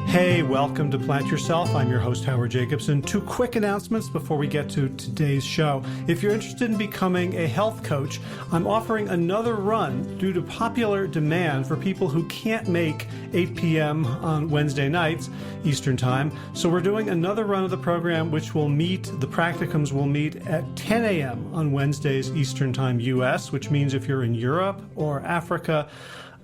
Hey, welcome to Plant Yourself. I'm your host, Howard Jacobson. Two quick announcements before we get to today's show. If you're interested in becoming a health coach, I'm offering another run due to popular demand for people who can't make 8 p.m. on Wednesday nights, Eastern Time. So we're doing another run of the program, which will meet, the practicums will meet at 10 a.m. on Wednesdays, Eastern Time, U.S., which means if you're in Europe or Africa,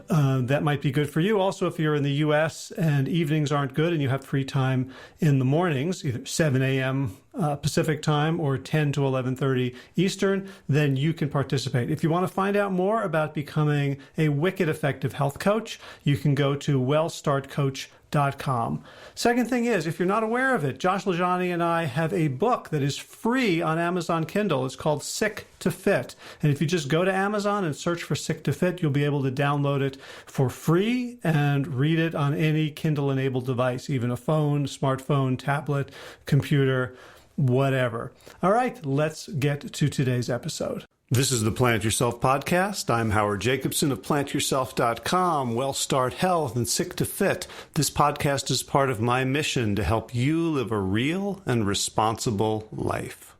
that might be good for you. Also, if you're in the U.S. and evenings aren't good and you have free time in the mornings, either 7 a.m. Pacific time or 10 to 11:30 Eastern, then you can participate. If you want to find out more about becoming a wicked effective health coach, you can go to WellStartCoach.com. Second thing is, if you're not aware of it, Josh Lajani and I have a book that is free on Amazon Kindle. It's called Sick to Fit. And if you just go to Amazon and search for Sick to Fit, you'll be able to download it for free and read it on any Kindle-enabled device, even a phone, smartphone, tablet, computer, whatever. All right, let's get to today's episode. This is the Plant Yourself podcast. I'm Howard Jacobson of PlantYourself.com, WellStart Health, and Sick to Fit. This podcast is part of my mission to help you live a real and responsible life.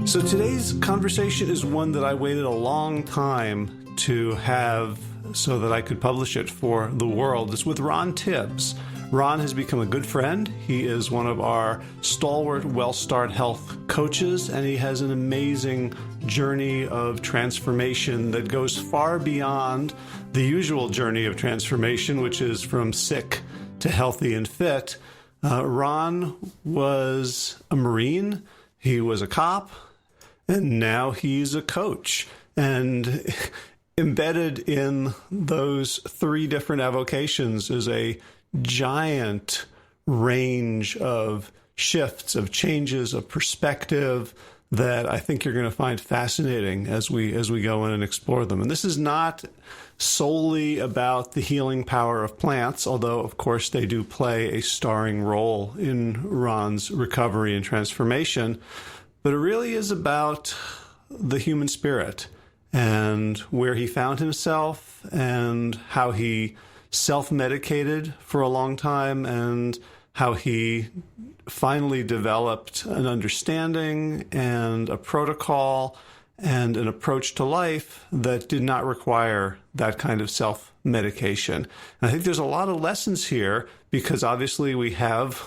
So today's conversation is one that I waited a long time to have so that I could publish it for the world. It's with Ron Tibbs. Ron has become a good friend. He is one of our stalwart WellStart Health coaches, and he has an amazing journey of transformation that goes far beyond the usual journey of transformation, which is from sick to healthy and fit. Ron was a Marine, he was a cop, and now he's a coach. And embedded in those three different avocations is a giant range of shifts, of changes, of perspective that I think you're going to find fascinating as we go in and explore them. And this is not solely about the healing power of plants, although, of course, they do play a starring role in Ron's recovery and transformation. But it really is about the human spirit and where he found himself and how he self-medicated for a long time and how he finally developed an understanding and a protocol and an approach to life that did not require that kind of self-medication. And I think there's a lot of lessons here because obviously we have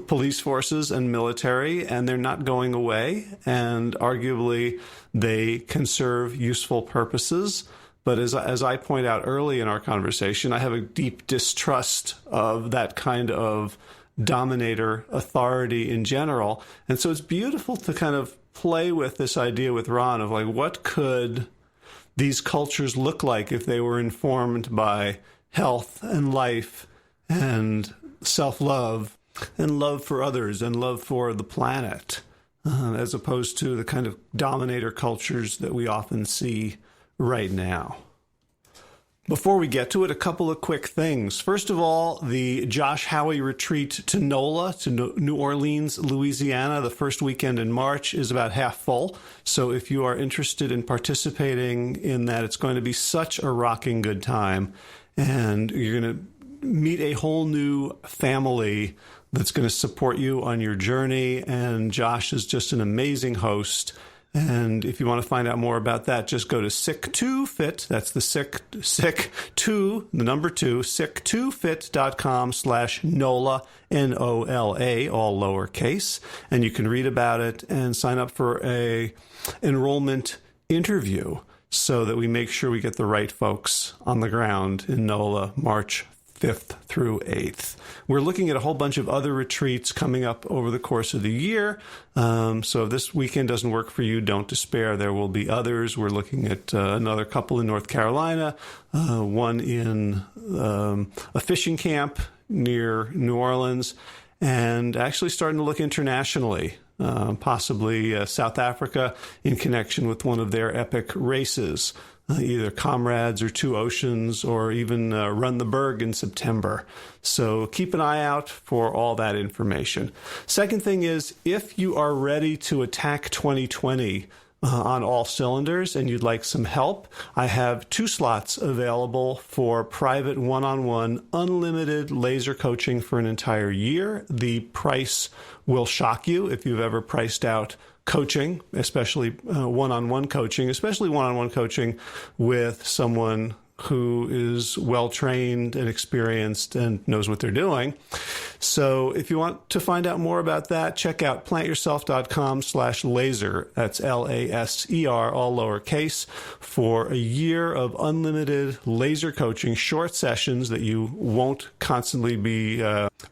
police forces and military and they're not going away, and arguably they can serve useful purposes. But as I point out early in our conversation, I have a deep distrust of that kind of dominator authority in general. And so it's beautiful to kind of play with this idea with Ron of like, what could these cultures look like if they were informed by health and life and self-love and love for others and love for the planet, as opposed to the kind of dominator cultures that we often see right now. Before we get to it, a couple of quick things. First of all, the Josh Howie retreat to NOLA, to New Orleans, Louisiana, the first weekend in March is about half full. So if you are interested in participating in that, it's going to be such a rocking good time. And you're going to meet a whole new family that's going to support you on your journey. And Josh is just an amazing host. And if you want to find out more about that, just go to Sick2Fit. That's the sick2, the number 2, sick2fit.com/NOLA, NOLA, all lowercase. And you can read about it and sign up for a enrollment interview so that we make sure we get the right folks on the ground in NOLA, March 5th through 8th. We're looking at a whole bunch of other retreats coming up over the course of the year. So if this weekend doesn't work for you, don't despair. There will be others. We're looking at another couple in North Carolina, one in a fishing camp near New Orleans, and actually starting to look internationally, possibly South Africa in connection with one of their epic races. Either Comrades or Two Oceans or even Run the Berg in September. So keep an eye out for all that information. Second thing is, if you are ready to attack 2020 on all cylinders and you'd like some help, I have 2 slots available for private one-on-one unlimited laser coaching for an entire year. The price will shock you if you've ever priced out coaching, especially one-on-one coaching, especially one-on-one coaching with someone who is well-trained and experienced and knows what they're doing. So if you want to find out more about that, check out plantyourself.com/laser. That's LASER, all lowercase, for a year of unlimited laser coaching, short sessions that you won't constantly be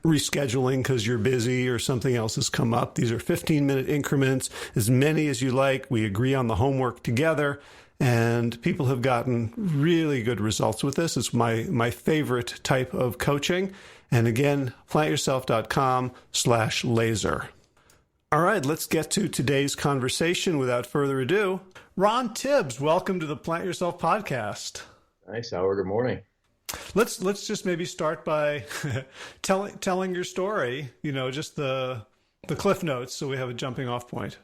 rescheduling because you're busy or something else has come up. These are 15-minute increments, as many as you like. We agree on the homework together. And people have gotten really good results with this. It's my favorite type of coaching. And again, plantyourself.com/laser. All right, let's get to today's conversation without further ado. Ron Tibbs, welcome to the Plant Yourself podcast. Thanks, Howard. Good morning. Let's just maybe start by telling your story, just the cliff notes so we have a jumping off point.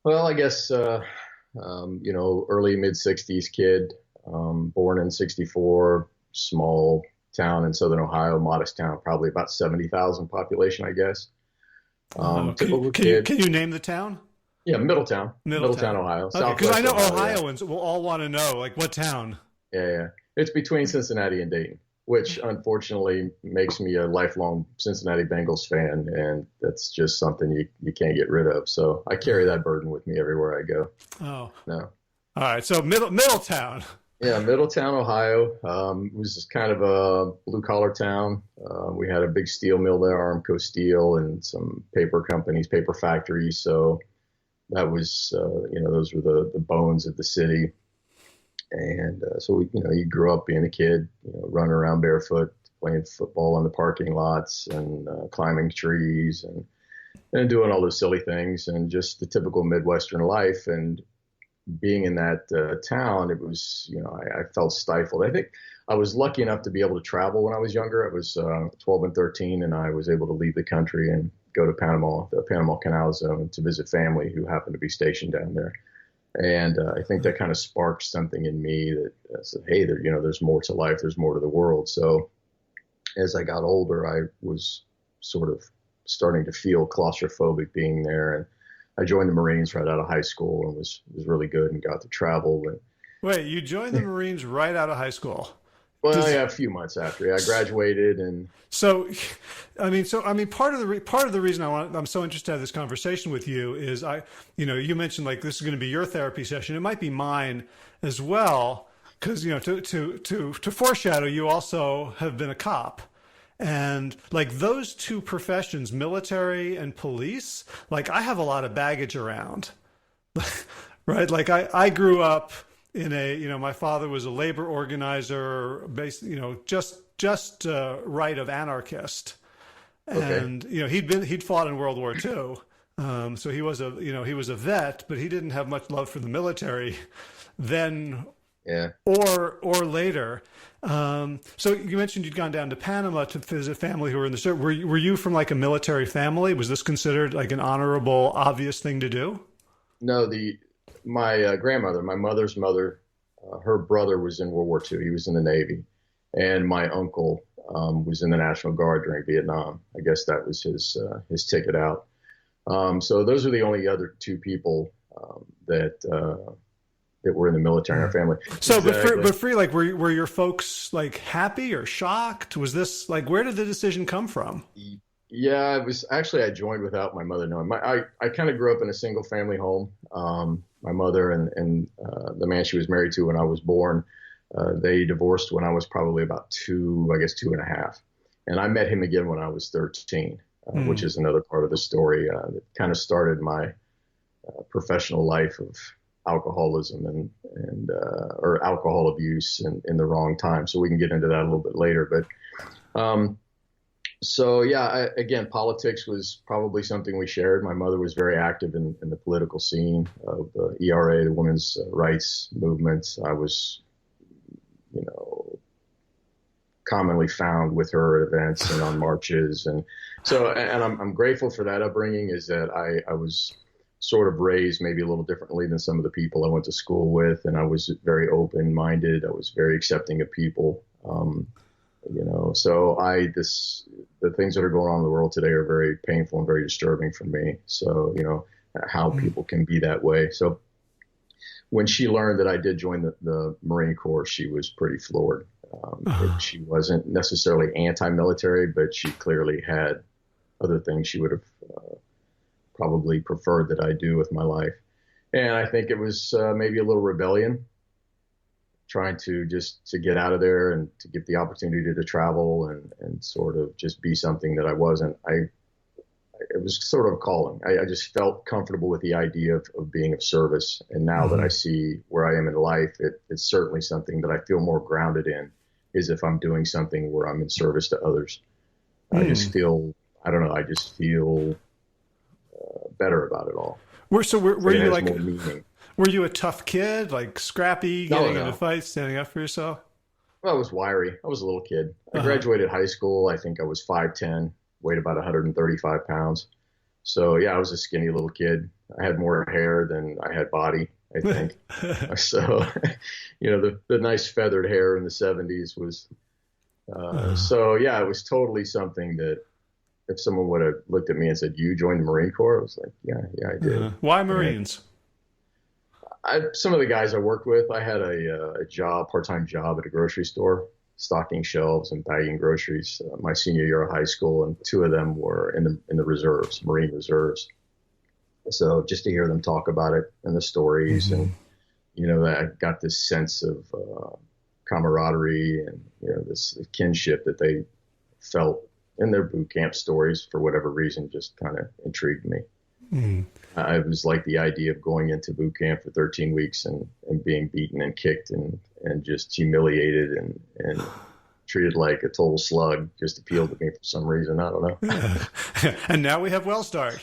Well, I guess... early mid-60s kid, born in 64, small town in southern Ohio, modest town, probably about 70,000 population, I guess. Typical kid. Can you name the town? Yeah, Middletown, Ohio. Okay, because I know Ohioans will all want to know, like, what town? Yeah. It's between Cincinnati and Dayton, which unfortunately makes me a lifelong Cincinnati Bengals fan, and that's just something you can't get rid of. So I carry that burden with me everywhere I go. Oh. No. All right, so Middletown. Yeah, Middletown, Ohio. It was just kind of a blue-collar town. We had a big steel mill there, Armco Steel, and some paper companies, paper factories. So that was, those were the bones of the city. And so, you grew up being a kid, running around barefoot, playing football in the parking lots and climbing trees and doing all those silly things and just the typical Midwestern life. And being in that town, it was, I felt stifled. I think I was lucky enough to be able to travel when I was younger. I was 12 and 13, and I was able to leave the country and go to Panama, the Panama Canal Zone, to visit family who happened to be stationed down there. And I think that kind of sparked something in me that said, hey, there's more to life. There's more to the world. So as I got older, I was sort of starting to feel claustrophobic being there. And I joined the Marines right out of high school and was really good and got to travel. Wait, you joined the Marines right out of high school? Well, a few months after I graduated, and so part of the reason I'm so interested in this conversation with you is you mentioned like this is going to be your therapy session. It might be mine as well, because to foreshadow, you also have been a cop, and like those two professions, military and police, like I have a lot of baggage around, right? Like I grew up in my father was a labor organizer, based, just right of anarchist, and okay. he'd fought in World War II, so he was a vet, but he didn't have much love for the military then, or later. So you mentioned you'd gone down to Panama to visit family who were in the service. Were you from like a military family? Was this considered like an honorable, obvious thing to do? No, my grandmother, my mother's mother, her brother was in World War II. He was in the Navy. And my uncle was in the National Guard during Vietnam. I guess that was his ticket out. So those are the only other two people that were in the military in our family. So, exactly. but for like, were your folks like happy or shocked? Was this like, where did the decision come from? Yeah, it was actually, I joined without my mother knowing. I kind of grew up in a single family home. My mother and the man she was married to when I was born, they divorced when I was probably about 2.5. And I met him again when I was 13, which is another part of the story that kind of started my professional life of alcoholism and or alcohol abuse in the wrong time. So we can get into that a little bit later. But so, yeah, again, politics was probably something we shared. My mother was very active in the political scene of the ERA, the women's rights movement. I was, commonly found with her at events and on marches. And so, and I'm grateful for that upbringing, is that I was sort of raised maybe a little differently than some of the people I went to school with. And I was very open-minded. I was very accepting of people. So the things that are going on in the world today are very painful and very disturbing for me. So, how people can be that way. So when she learned that I did join the Marine Corps, she was pretty floored. She wasn't necessarily anti-military, but she clearly had other things she would have probably preferred that I do with my life. And I think it was maybe a little rebellion, trying to get out of there and to get the opportunity to travel and sort of just be something that I wasn't. It was sort of a calling. I just felt comfortable with the idea of being of service. And now that I see where I am in life, it's certainly something that I feel more grounded in, is if I'm doing something where I'm in service to others. I just feel better about it all. Were you like, were you a tough kid, like scrappy, getting into fights, standing up for yourself? Well, I was wiry. I was a little kid. I graduated high school. I think I was 5'10", weighed about 135 pounds. So yeah, I was a skinny little kid. I had more hair than I had body, I think. So, the nice feathered hair in the 70s was, so yeah, it was totally something that if someone would have looked at me and said, "You joined the Marine Corps?" I was like, yeah, I did. Why Marines? Some of the guys I worked with, I had a part-time job at a grocery store, stocking shelves and bagging groceries my senior year of high school, and two of them were in the reserves, Marine reserves. So just to hear them talk about it and the stories, and I got this sense of camaraderie and this kinship that they felt in their boot camp stories, for whatever reason, just kind of intrigued me. I was like the idea of going into boot camp for 13 weeks and being beaten and kicked and just humiliated and treated like a total slug just appealed to me for some reason. I don't know. And now we have WellStart.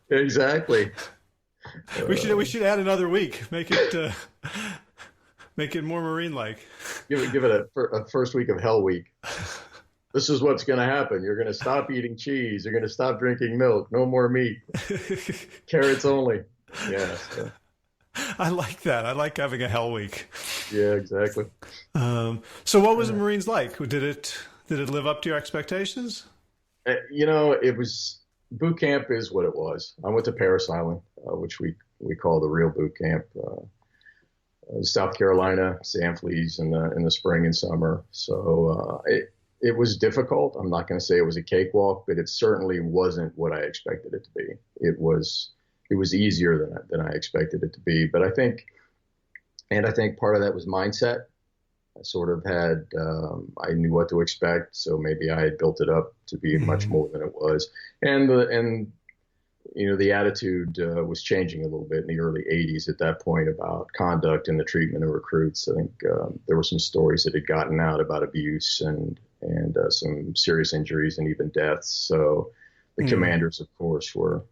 Exactly. We should add another week. Make it more Marine-like. Give it a first week of Hell Week. This is what's going to happen. You're going to stop eating cheese. You're going to stop drinking milk. No more meat. Carrots only. Yeah. So. I like that. I like having a hell week. Yeah, exactly. So what was the Marines like? Did it live up to your expectations? It was, boot camp is what it was. I went to Parris Island, which we call the real boot camp. South Carolina, San Fleas in the spring and summer. So it was difficult. I'm not going to say it was a cakewalk, but it certainly wasn't what I expected it to be. It was easier than I expected it to be. But I think part of that was mindset. I sort of had, I knew what to expect. So maybe I had built it up to be much more than it was. And the attitude was changing a little bit in the early 80s at that point about conduct and the treatment of recruits. I think there were some stories that had gotten out about abuse and some serious injuries and even deaths. So the commanders, of course, were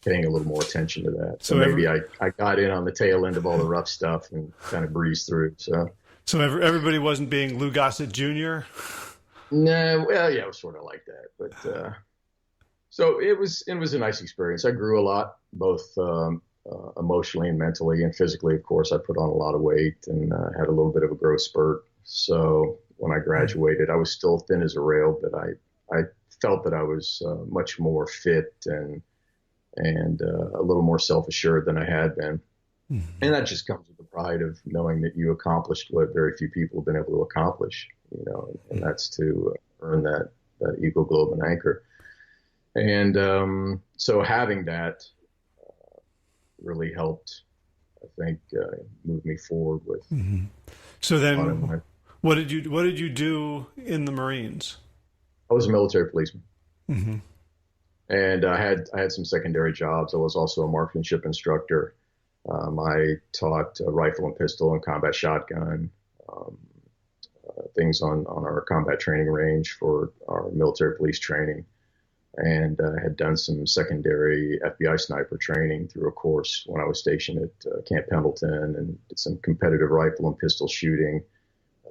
paying a little more attention to that. So maybe I got in on the tail end of all the rough stuff and kind of breezed through. So everybody wasn't being Lou Gossett Jr.? No, well, yeah, it was sort of like that. But so it was a nice experience. I grew a lot, both emotionally and mentally, and physically. Of course, I put on a lot of weight and had a little bit of a growth spurt. So when I graduated, I was still thin as a rail, but I felt that I was much more fit and a little more self-assured than I had been. And that just comes with the pride of knowing that you accomplished what very few people have been able to accomplish, and that's to earn that Eagle, Globe, and Anchor. And so having that really helped, I think, move me forward with. So then, what did you do in the Marines? I was a military policeman, and I had some secondary jobs. I was also a marksmanship instructor. I taught rifle and pistol and combat shotgun, things on our combat training range for our military police training. And had done some secondary FBI sniper training through a course when I was stationed at Camp Pendleton, and did some competitive rifle and pistol shooting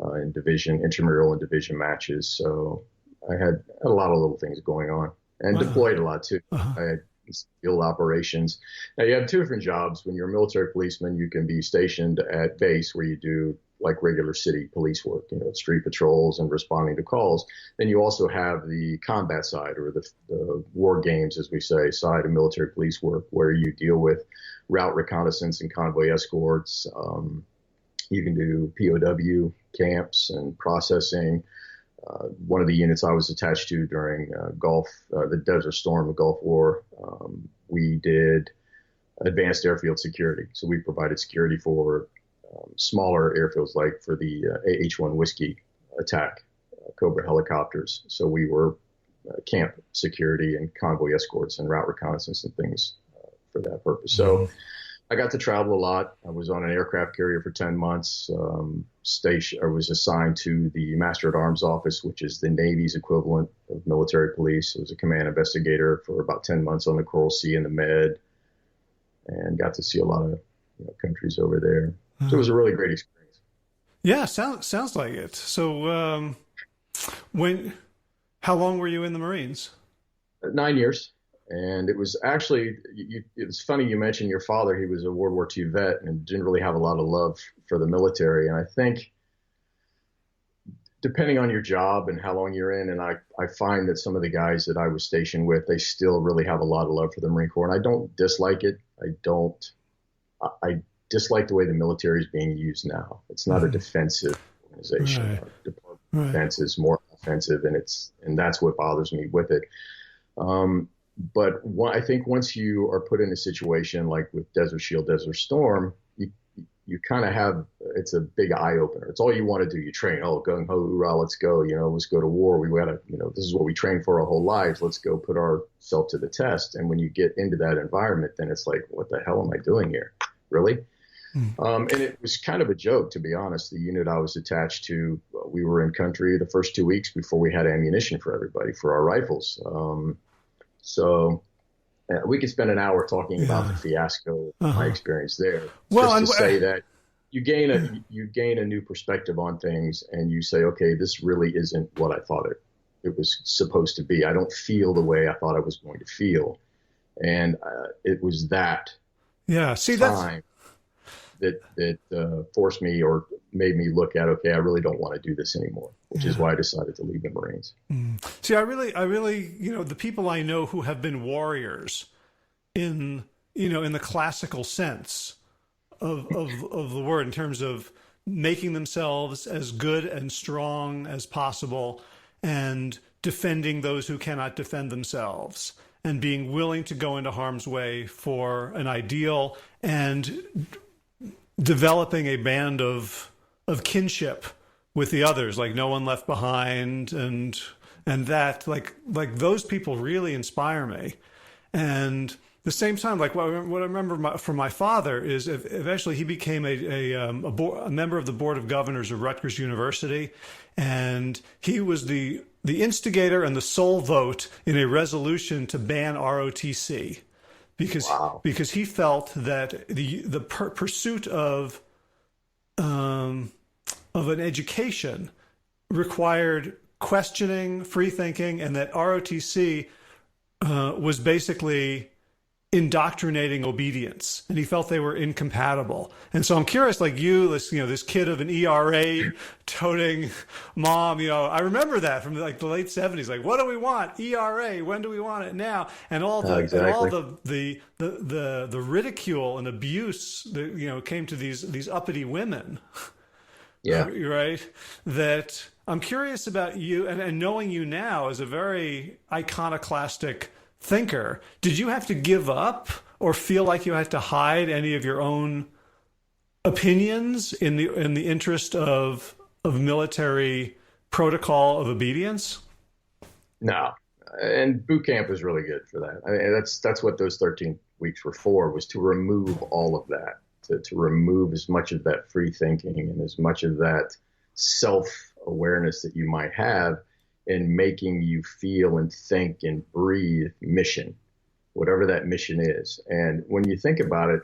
in intramural and division matches. So I had a lot of little things going on, and deployed a lot too. I had field operations. Now you have two different jobs. When you're a military policeman, you can be stationed at base where you do like regular city police work, street patrols and responding to calls. Then you also have the combat side, or the war games, as we say, side of military police work, where you deal with route reconnaissance and convoy escorts. You can do POW camps and processing. One of the units I was attached to during the Desert Storm, the Gulf War, we did advanced airfield security. So we provided security for smaller airfields, like for the H-1 Whiskey attack, Cobra helicopters. So we were camp security and convoy escorts and route reconnaissance and things for that purpose. So I got to travel a lot. I was on an aircraft carrier for 10 months. I was assigned to the Master at Arms office, which is the Navy's equivalent of military police. I was a command investigator for about 10 months on the Coral Sea and the Med, and got to see a lot of countries over there. So it was a really great experience. Yeah, sounds like it. So how long were you in the Marines? 9 years. And it was actually, it was funny you mentioned your father. He was a World War II vet and didn't really have a lot of love for the military. And I think depending on your job and how long you're in, and I find that some of the guys that I was stationed with, they still really have a lot of love for the Marine Corps. And I don't dislike it. I dislike the way the military is being used now. It's not a defensive organization. Right. Our Department of Defense is more offensive, and that's what bothers me with it. But I think once you are put in a situation like with Desert Shield, Desert Storm, you kind of have, it's a big eye opener. It's all you want to do. You train, gung ho, hoorah, let's go. Let's go to war. We got to, this is what we trained for our whole lives. Let's go put ourselves to the test. And when you get into that environment, then it's like, what the hell am I doing here? Really? And it was kind of a joke, to be honest. The unit I was attached to, we were in country the first 2 weeks before we had ammunition for everybody, for our rifles. So we could spend an hour talking about the fiasco of my experience there. Well, just to say that you gain a new perspective on things, and you say, okay, this really isn't what I thought it was supposed to be. I don't feel the way I thought I was going to feel. And it was that time that forced me or made me look at, okay, I really don't want to do this anymore, which is why I decided to leave the Marines. See, I really, the people I know who have been warriors in the classical sense of the word, in terms of making themselves as good and strong as possible and defending those who cannot defend themselves, and being willing to go into harm's way for an ideal, and developing a band of kinship with the others, like No One Left Behind, and that, like those people really inspire me. And the same time, like what I remember from my father is eventually he became a member of the board of governors of Rutgers University, and he was the instigator and the sole vote in a resolution to ban ROTC. Because he felt that the pursuit of an education required questioning, free thinking, and that ROTC was basically indoctrinating obedience, and he felt they were incompatible. And so I'm curious, like this kid of an ERA toting mom, I remember that from like the late 70s. Like, what do we want? ERA. When do we want it now? And all the ridicule and abuse that came to these uppity women. Yeah. Right. That I'm curious about you, and knowing you now as a very iconoclastic thinker. Did you have to give up or feel like you had to hide any of your own opinions in the interest of military protocol of obedience? No. And boot camp was really good for that. I mean, that's what those 13 weeks were for, was to remove all of that, to remove as much of that free thinking and as much of that self-awareness that you might have in making you feel and think and breathe mission, whatever that mission is. And when you think about it,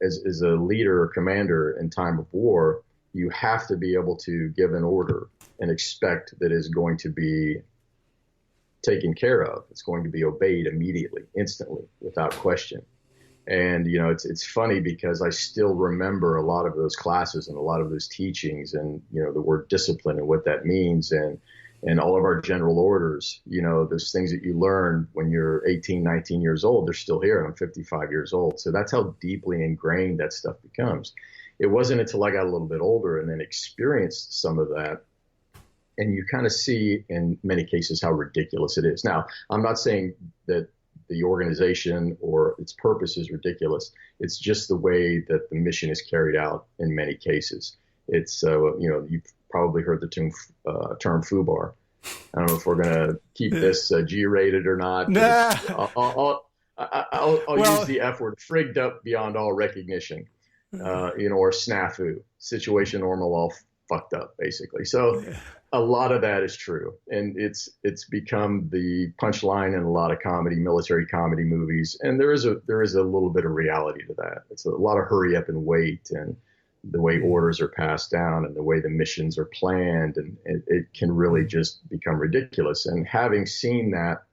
as a leader or commander in time of war, you have to be able to give an order and expect that is going to be taken care of. It's going to be obeyed immediately, instantly, without question. And, it's funny because I still remember a lot of those classes and a lot of those teachings and, the word discipline and what that means. And all of our general orders, those things that you learn when you're 18, 19 years old, they're still here. And I'm 55 years old. So that's how deeply ingrained that stuff becomes. It wasn't until I got a little bit older and then experienced some of that. And you kind of see in many cases how ridiculous it is. Now, I'm not saying that the organization or its purpose is ridiculous. It's just the way that the mission is carried out in many cases. It's, you've probably heard the term FUBAR. I don't know if we're going to keep this G-rated or not. Nah. I'll use the F word, frigged up beyond all recognition, or snafu, situation normal, all fucked up, basically. So a lot of that is true. And it's become the punchline in a lot of military comedy movies. And there is a little bit of reality to that. It's a lot of hurry up and wait, and the way orders are passed down and the way the missions are planned. And it can really just become ridiculous. And having seen that,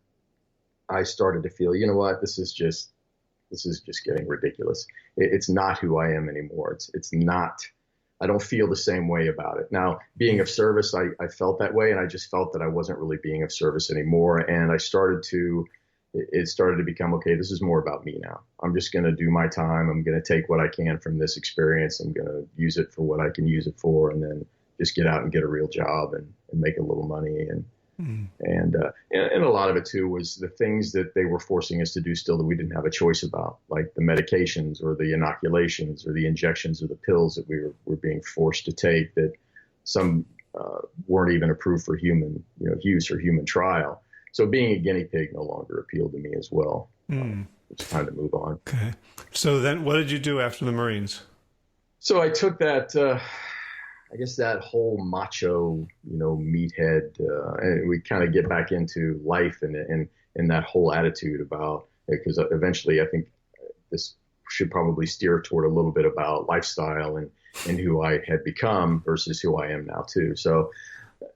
I started to feel, you know what, this is just getting ridiculous. It's not who I am anymore. It's not. I don't feel the same way about it. Now, being of service, I felt that way, and I just felt that I wasn't really being of service anymore. And it started to become, okay, this is more about me now. I'm just going to do my time. I'm going to take what I can from this experience. I'm going to use it for what I can use it for, and then just get out and get a real job and make a little money. And a lot of it too was the things that they were forcing us to do still that we didn't have a choice about, like the medications or the inoculations or the injections or the pills that we were being forced to take, that some weren't even approved for human use or human trial. So being a guinea pig no longer appealed to me as well. It's time to move on. Okay. So then what did you do after the Marines? So I took that, I guess that whole macho, meathead, and we kind of get back into life and that whole attitude about, because eventually I think this should probably steer toward a little bit about lifestyle and who I had become versus who I am now too. So,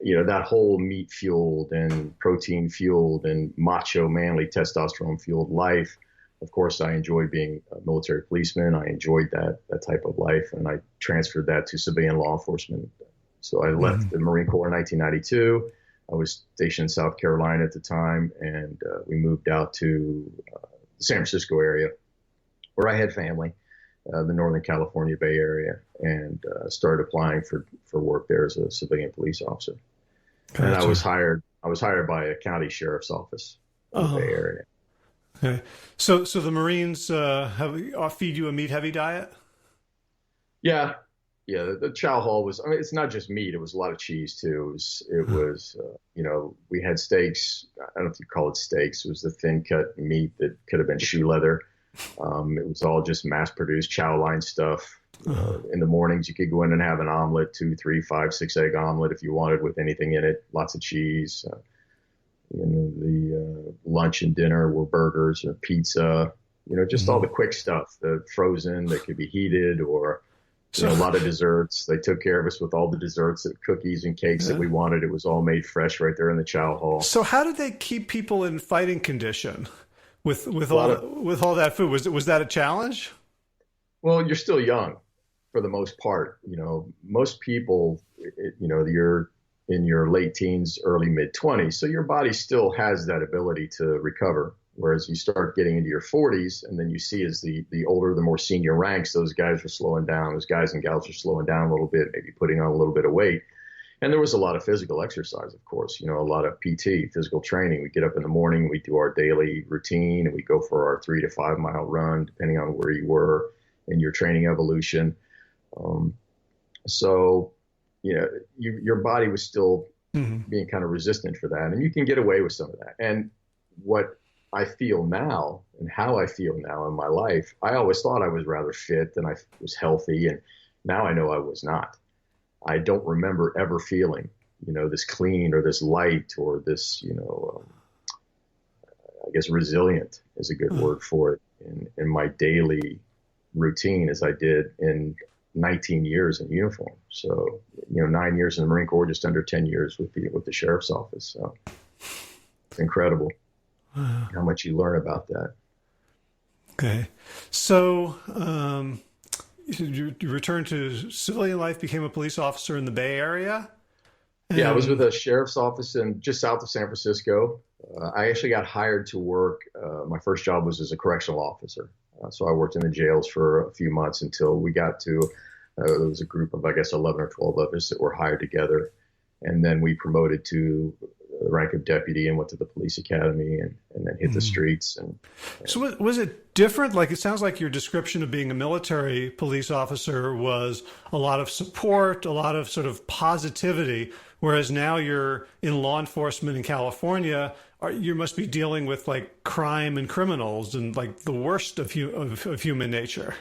that whole meat fueled and protein fueled and macho, manly, testosterone fueled life. Of course, I enjoyed being a military policeman. I enjoyed that type of life, and I transferred that to civilian law enforcement. So I left the Marine Corps in 1992. I was stationed in South Carolina at the time, and we moved out to the San Francisco area, where I had family, the Northern California Bay Area, and started applying for work there as a civilian police officer. Gotcha. And I was hired by a county sheriff's office in the Bay Area. Okay. So the Marines feed you a meat-heavy diet? Yeah. The chow hall was. I mean, it's not just meat. It was a lot of cheese too. It was. We had steaks. I don't know if you call it steaks. It was the thin-cut meat that could have been shoe leather. It was all just mass-produced chow line stuff. In the mornings, you could go in and have an omelet, 2, 3, 5, 6 egg omelet if you wanted, with anything in it. Lots of cheese. The lunch and dinner were burgers or pizza, just all the quick stuff, the frozen that could be heated, or a lot of desserts. They took care of us with all the desserts, cookies and cakes that we wanted. It was all made fresh right there in the chow hall. So how did they keep people in fighting condition with all that food? Was that a challenge? Well, you're still young for the most part. Most people, you're in your late teens, early mid-20s. So your body still has that ability to recover. Whereas you start getting into your 40s, and then you see as the older, the more senior ranks, those guys are slowing down. Those guys and gals are slowing down a little bit, maybe putting on a little bit of weight. And there was a lot of physical exercise, of course, a lot of PT, physical training. We get up in the morning, we do our daily routine, and we go for our 3 to 5 mile run, depending on where you were in your training evolution. Your body was still being kind of resistant for that. And you can get away with some of that. And what I feel now and how I feel now in my life, I always thought I was rather fit and I was healthy. And now I know I was not. I don't remember ever feeling, this clean or this light or this, I guess resilient is a good word for it in my daily routine as I did in 19 years in uniform. So, 9 years in the Marine Corps, just under 10 years with the sheriff's office. So, It's incredible how much you learn about that. Okay. So, you returned to civilian life, became a police officer in the Bay Area. Yeah, I was with And a sheriff's office in just south of San Francisco. I actually got hired to work. My first job was as a correctional officer. So I worked in the jails for a few months until we got to, there was a group of, I guess, 11 or 12 of us that were hired together. And then we promoted to the rank of deputy and went to the police academy and then hit the streets. so, was it different? Like, it sounds like your description of being a military police officer was a lot of support, a lot of sort of positivity, whereas now you're in law enforcement in California. You must be dealing with like crime and criminals and like the worst of human nature.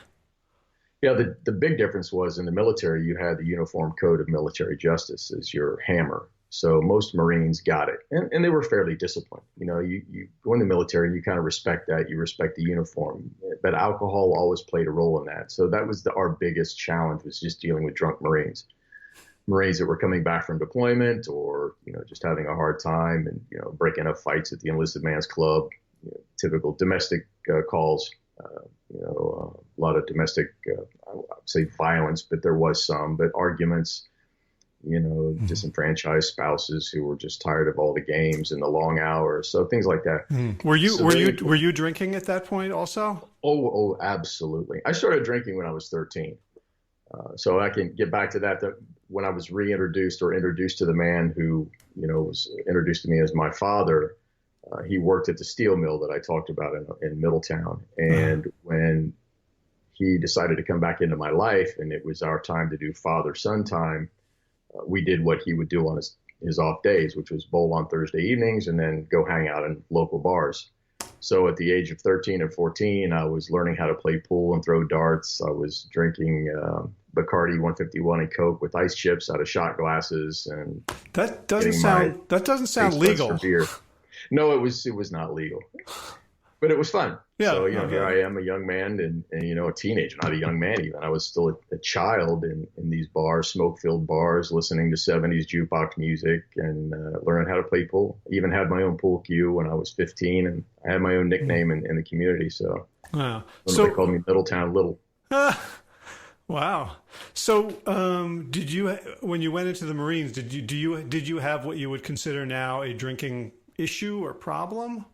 Yeah, the big difference was in the military, you had the Uniform Code of Military Justice as your hammer. So most Marines got it, and they were fairly disciplined. You go in the military and you kind of respect that. You respect the uniform, but alcohol always played a role in that. So that was our biggest challenge, was just dealing with drunk Marines that were coming back from deployment or, just having a hard time and, breaking up fights at the enlisted man's club, typical domestic calls. A lot of domestic, I would say violence, but there was some, but arguments, disenfranced spouses who were just tired of all the games and the long hours. So things like that. Were you drinking at that point also? Oh, absolutely. I started drinking when I was 13. So I can get back to that when I was reintroduced or introduced to the man who, was introduced to me as my father. He worked at the steel mill that I talked about in Middletown. And when he decided to come back into my life and it was our time to do father-son time, we did what he would do on his off days, which was bowl on Thursday evenings and then go hang out in local bars. So at the age of 13 and 14, I was learning how to play pool and throw darts. I was drinking Bacardi 151 and Coke with ice chips out of shot glasses. And that doesn't sound legal. No, it was not legal, but it was fun. Yeah. So, here I am, a young man and a teenager, not a young man even. I was still a child in these bars, smoke-filled bars, listening to 70s jukebox music and learning how to play pool. I even had my own pool cue when I was 15, and I had my own nickname in the community. So, wow. They called me Middletown Little. Wow. So, did you, when you went into the Marines, did you have what you would consider now a drinking issue or problem?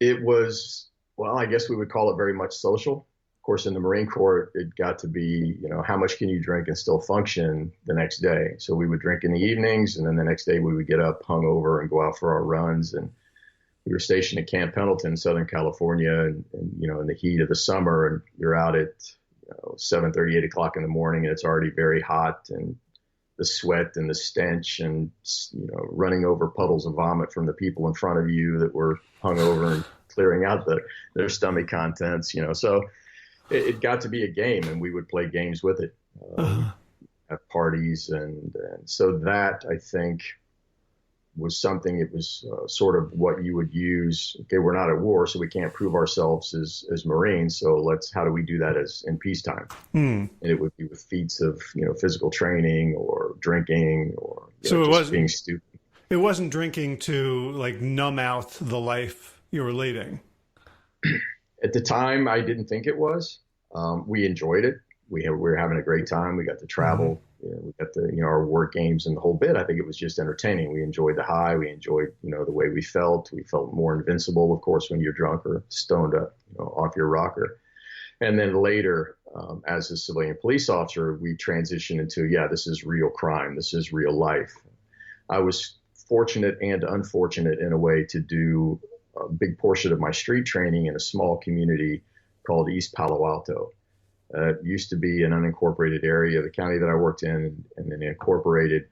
It was, well, I guess we would call it very much social. Of course, in the Marine Corps, it got to be, how much can you drink and still function the next day? So we would drink in the evenings, and then the next day we would get up hungover and go out for our runs. And we were stationed at Camp Pendleton, Southern California, and in the heat of the summer, and you're out at 7:30, 8 o'clock in the morning, and it's already very hot, and the sweat and the stench and, running over puddles of vomit from the people in front of you that were hungover and clearing out their stomach contents, So it got to be a game, and we would play games with it at parties. And so that, I think, was something. It was sort of what you would use. Okay, we're not at war, so we can't prove ourselves as Marines. So how do we do that in peacetime? And it would be with feats of, physical training or drinking or so just being stupid. It wasn't drinking to like numb out the life you were leading. At the time, I didn't think it was. We enjoyed it. We were having a great time. We got to travel. We got our work games and the whole bit. I think it was just entertaining. We enjoyed the high. We enjoyed, the way we felt. We felt more invincible, of course, when you're drunk or stoned up, off your rocker. And then later, as a civilian police officer, we transitioned into, this is real crime. This is real life. I was fortunate and unfortunate in a way to do a big portion of my street training in a small community called East Palo Alto. It used to be an unincorporated area of the county that I worked in, and then incorporated,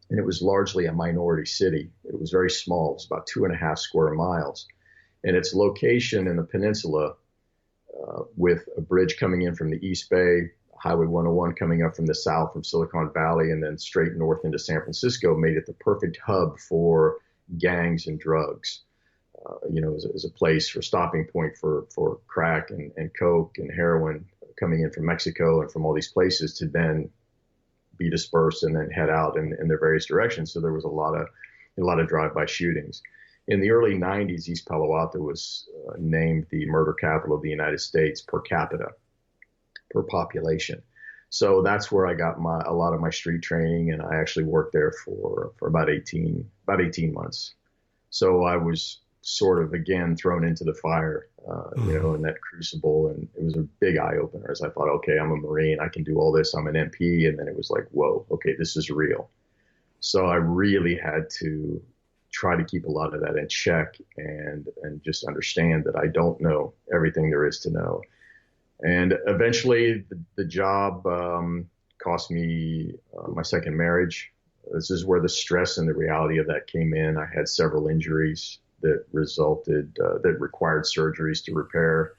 and it was largely a minority city. It was very small. It was about 2.5 square miles. And its location in the peninsula, with a bridge coming in from the East Bay, Highway 101 coming up from the south from Silicon Valley, and then straight north into San Francisco, made it the perfect hub for gangs and drugs. As a place for stopping point for crack and coke and heroin coming in from Mexico and from all these places to then be dispersed and then head out in their various directions. So there was a lot of drive-by shootings. In the early 90s, East Palo Alto was named the murder capital of the United States per capita, per population. So that's where I got a lot of my street training, and I actually worked there for about 18 months. So I was sort of again thrown into the fire, in that crucible, and it was a big eye opener. As I thought, okay, I'm a Marine, I can do all this. I'm an MP, and then it was like, whoa, okay, this is real. So I really had to try to keep a lot of that in check and just understand that I don't know everything there is to know. And eventually the job cost me my second marriage. This is where the stress and the reality of that came in. I had several injuries that required surgeries to repair,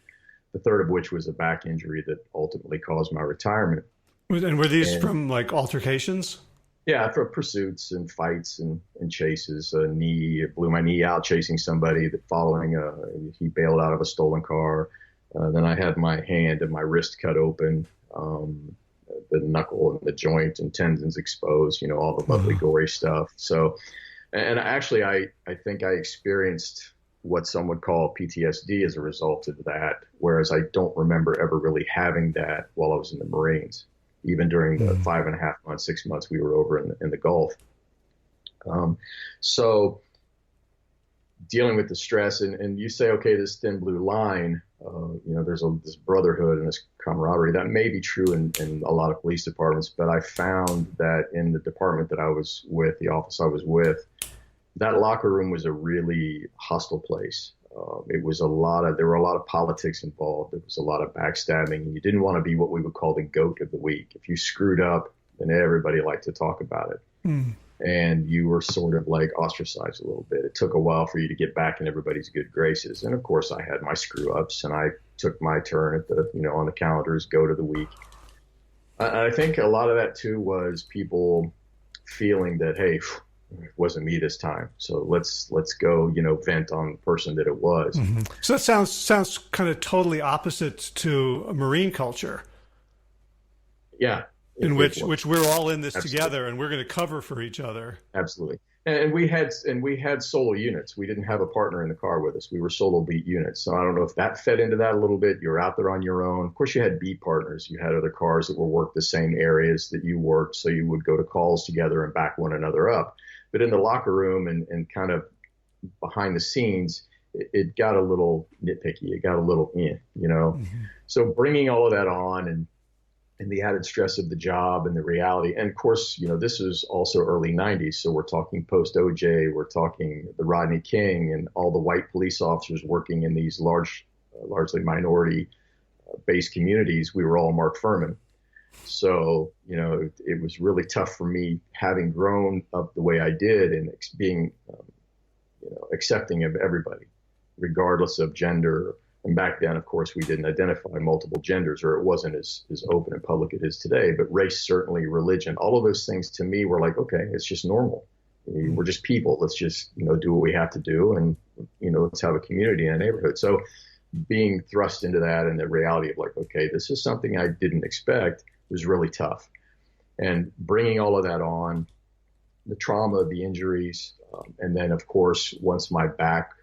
the third of which was a back injury that ultimately caused my retirement. And were these from like altercations? Yeah, for pursuits and fights and chases. Blew my knee out chasing somebody that he bailed out of a stolen car. Then I had my hand and my wrist cut open, the knuckle and the joint and tendons exposed, all the lovely gory stuff. So, and actually I think I experienced what some would call PTSD as a result of that, whereas I don't remember ever really having that while I was in the Marines, even during the 5.5 months, 6 months we were over in the Gulf. So dealing with the stress, and you say, okay, this thin blue line, there's this brotherhood and this camaraderie that may be true in a lot of police departments, but I found that in the department that I was with, the office I was with, that locker room was a really hostile place. There were a lot of politics involved. There was a lot of backstabbing, and you didn't want to be what we would call the goat of the week. If you screwed up, then everybody liked to talk about it. And you were sort of like ostracized a little bit. It took a while for you to get back in everybody's good graces. And of course I had my screw ups, and I took my turn at on the calendar's goat of the week. I think a lot of that too was people feeling that, hey, it wasn't me this time, so let's go, vent on the person that it was. So that sounds kind of totally opposite to a Marine culture. Yeah. In which we're all in this Absolutely. together, and we're going to cover for each other. Absolutely. And we had solo units. We didn't have a partner in the car with us. We were solo beat units. So I don't know if that fed into that a little bit. You're out there on your own. Of course, you had beat partners. You had other cars that were worked the same areas that you worked, so you would go to calls together and back one another up. But in the locker room and kind of behind the scenes, it got a little nitpicky. It got a little So bringing all of that on and the added stress of the job and the reality. And of course, this is also early 90s. So we're talking post OJ, we're talking the Rodney King and all the white police officers working in these largely minority based communities. We were all Mark Furman. So, it was really tough for me, having grown up the way I did and being, accepting of everybody, regardless of gender. And back then, of course, we didn't identify multiple genders, or it wasn't as open and public it is today. But race, certainly, religion, all of those things to me were like, okay, it's just normal. We're just people. Let's just, do what we have to do, and, let's have a community in a neighborhood. So being thrust into that and the reality of like, okay, this is something I didn't expect was really tough. And bringing all of that on, the trauma, the injuries, and then, of course, once my back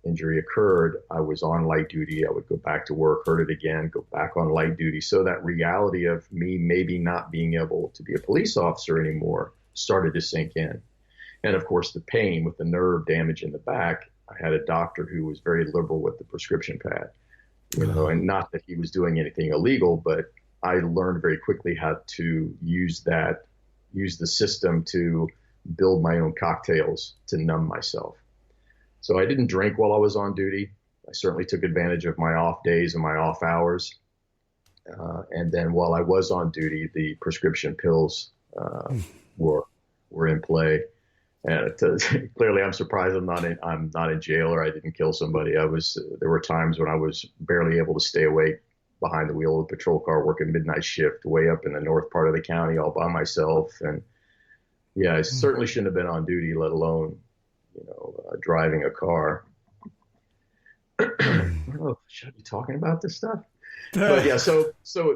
injury occurred, I was on light duty. I would go back to work, hurt it again, go back on light duty. So that reality of me maybe not being able to be a police officer anymore started to sink in. And of course, the pain with the nerve damage in the back, I had a doctor who was very liberal with the prescription pad, and not that he was doing anything illegal, but I learned very quickly how to use the system to build my own cocktails to numb myself. So I didn't drink while I was on duty. I certainly took advantage of my off days and my off hours. And then while I was on duty, the prescription pills were in play. And clearly, I'm surprised I'm not in jail, or I didn't kill somebody. There were times when I was barely able to stay awake behind the wheel of a patrol car, working midnight shift way up in the north part of the county all by myself. And yeah, I certainly shouldn't have been on duty, let alone driving a car. I don't know, should I be talking about this stuff? But yeah, so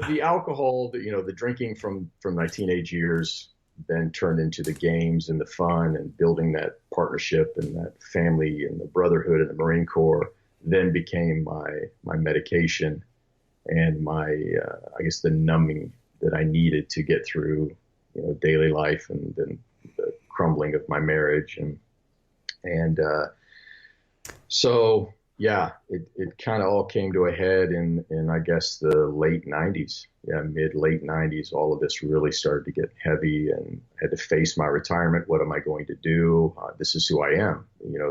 the alcohol, the drinking from my teenage years then turned into the games and the fun and building that partnership and that family and the brotherhood in the Marine Corps then became my medication and my, I guess, the numbing that I needed to get through, daily life and then the crumbling of my marriage. And so, yeah, it kind of all came to a head in I guess the late 90s. Yeah, late 90s, all of this really started to get heavy and I had to face my retirement. What am I going to do? This is who I am.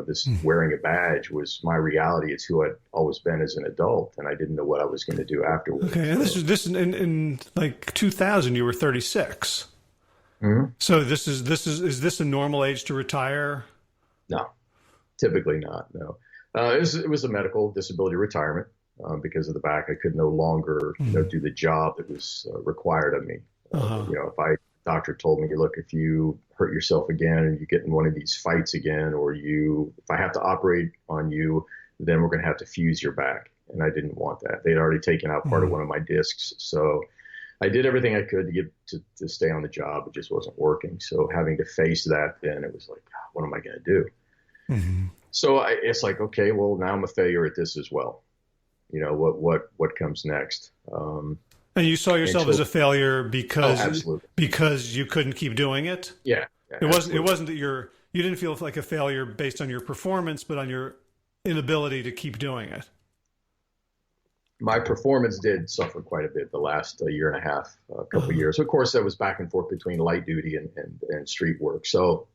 This wearing a badge was my reality. It's who I'd always been as an adult, and I didn't know what I was going to do afterwards. Okay, and this in like 2000, you were 36. Mm-hmm. So is this a normal age to retire? No, typically not. No. It was a medical disability retirement because of the back. I could no longer do the job that was required of me. If doctor told me, look, if you hurt yourself again and you get in one of these fights again, or if I have to operate on you, then we're going to have to fuse your back. And I didn't want that. They'd already taken out part of one of my discs. So I did everything I could to get to stay on the job. It just wasn't working. So having to face that, then it was like, what am I going to do? Mm-hmm. So it's like, okay, well, now I'm a failure at this as well. What comes next? And you saw yourself as a failure because you couldn't keep doing it? Yeah. It wasn't that you didn't feel like a failure based on your performance, but on your inability to keep doing it. My performance did suffer quite a bit the last year and a half, couple of years. Of course, that was back and forth between light duty and street work. So,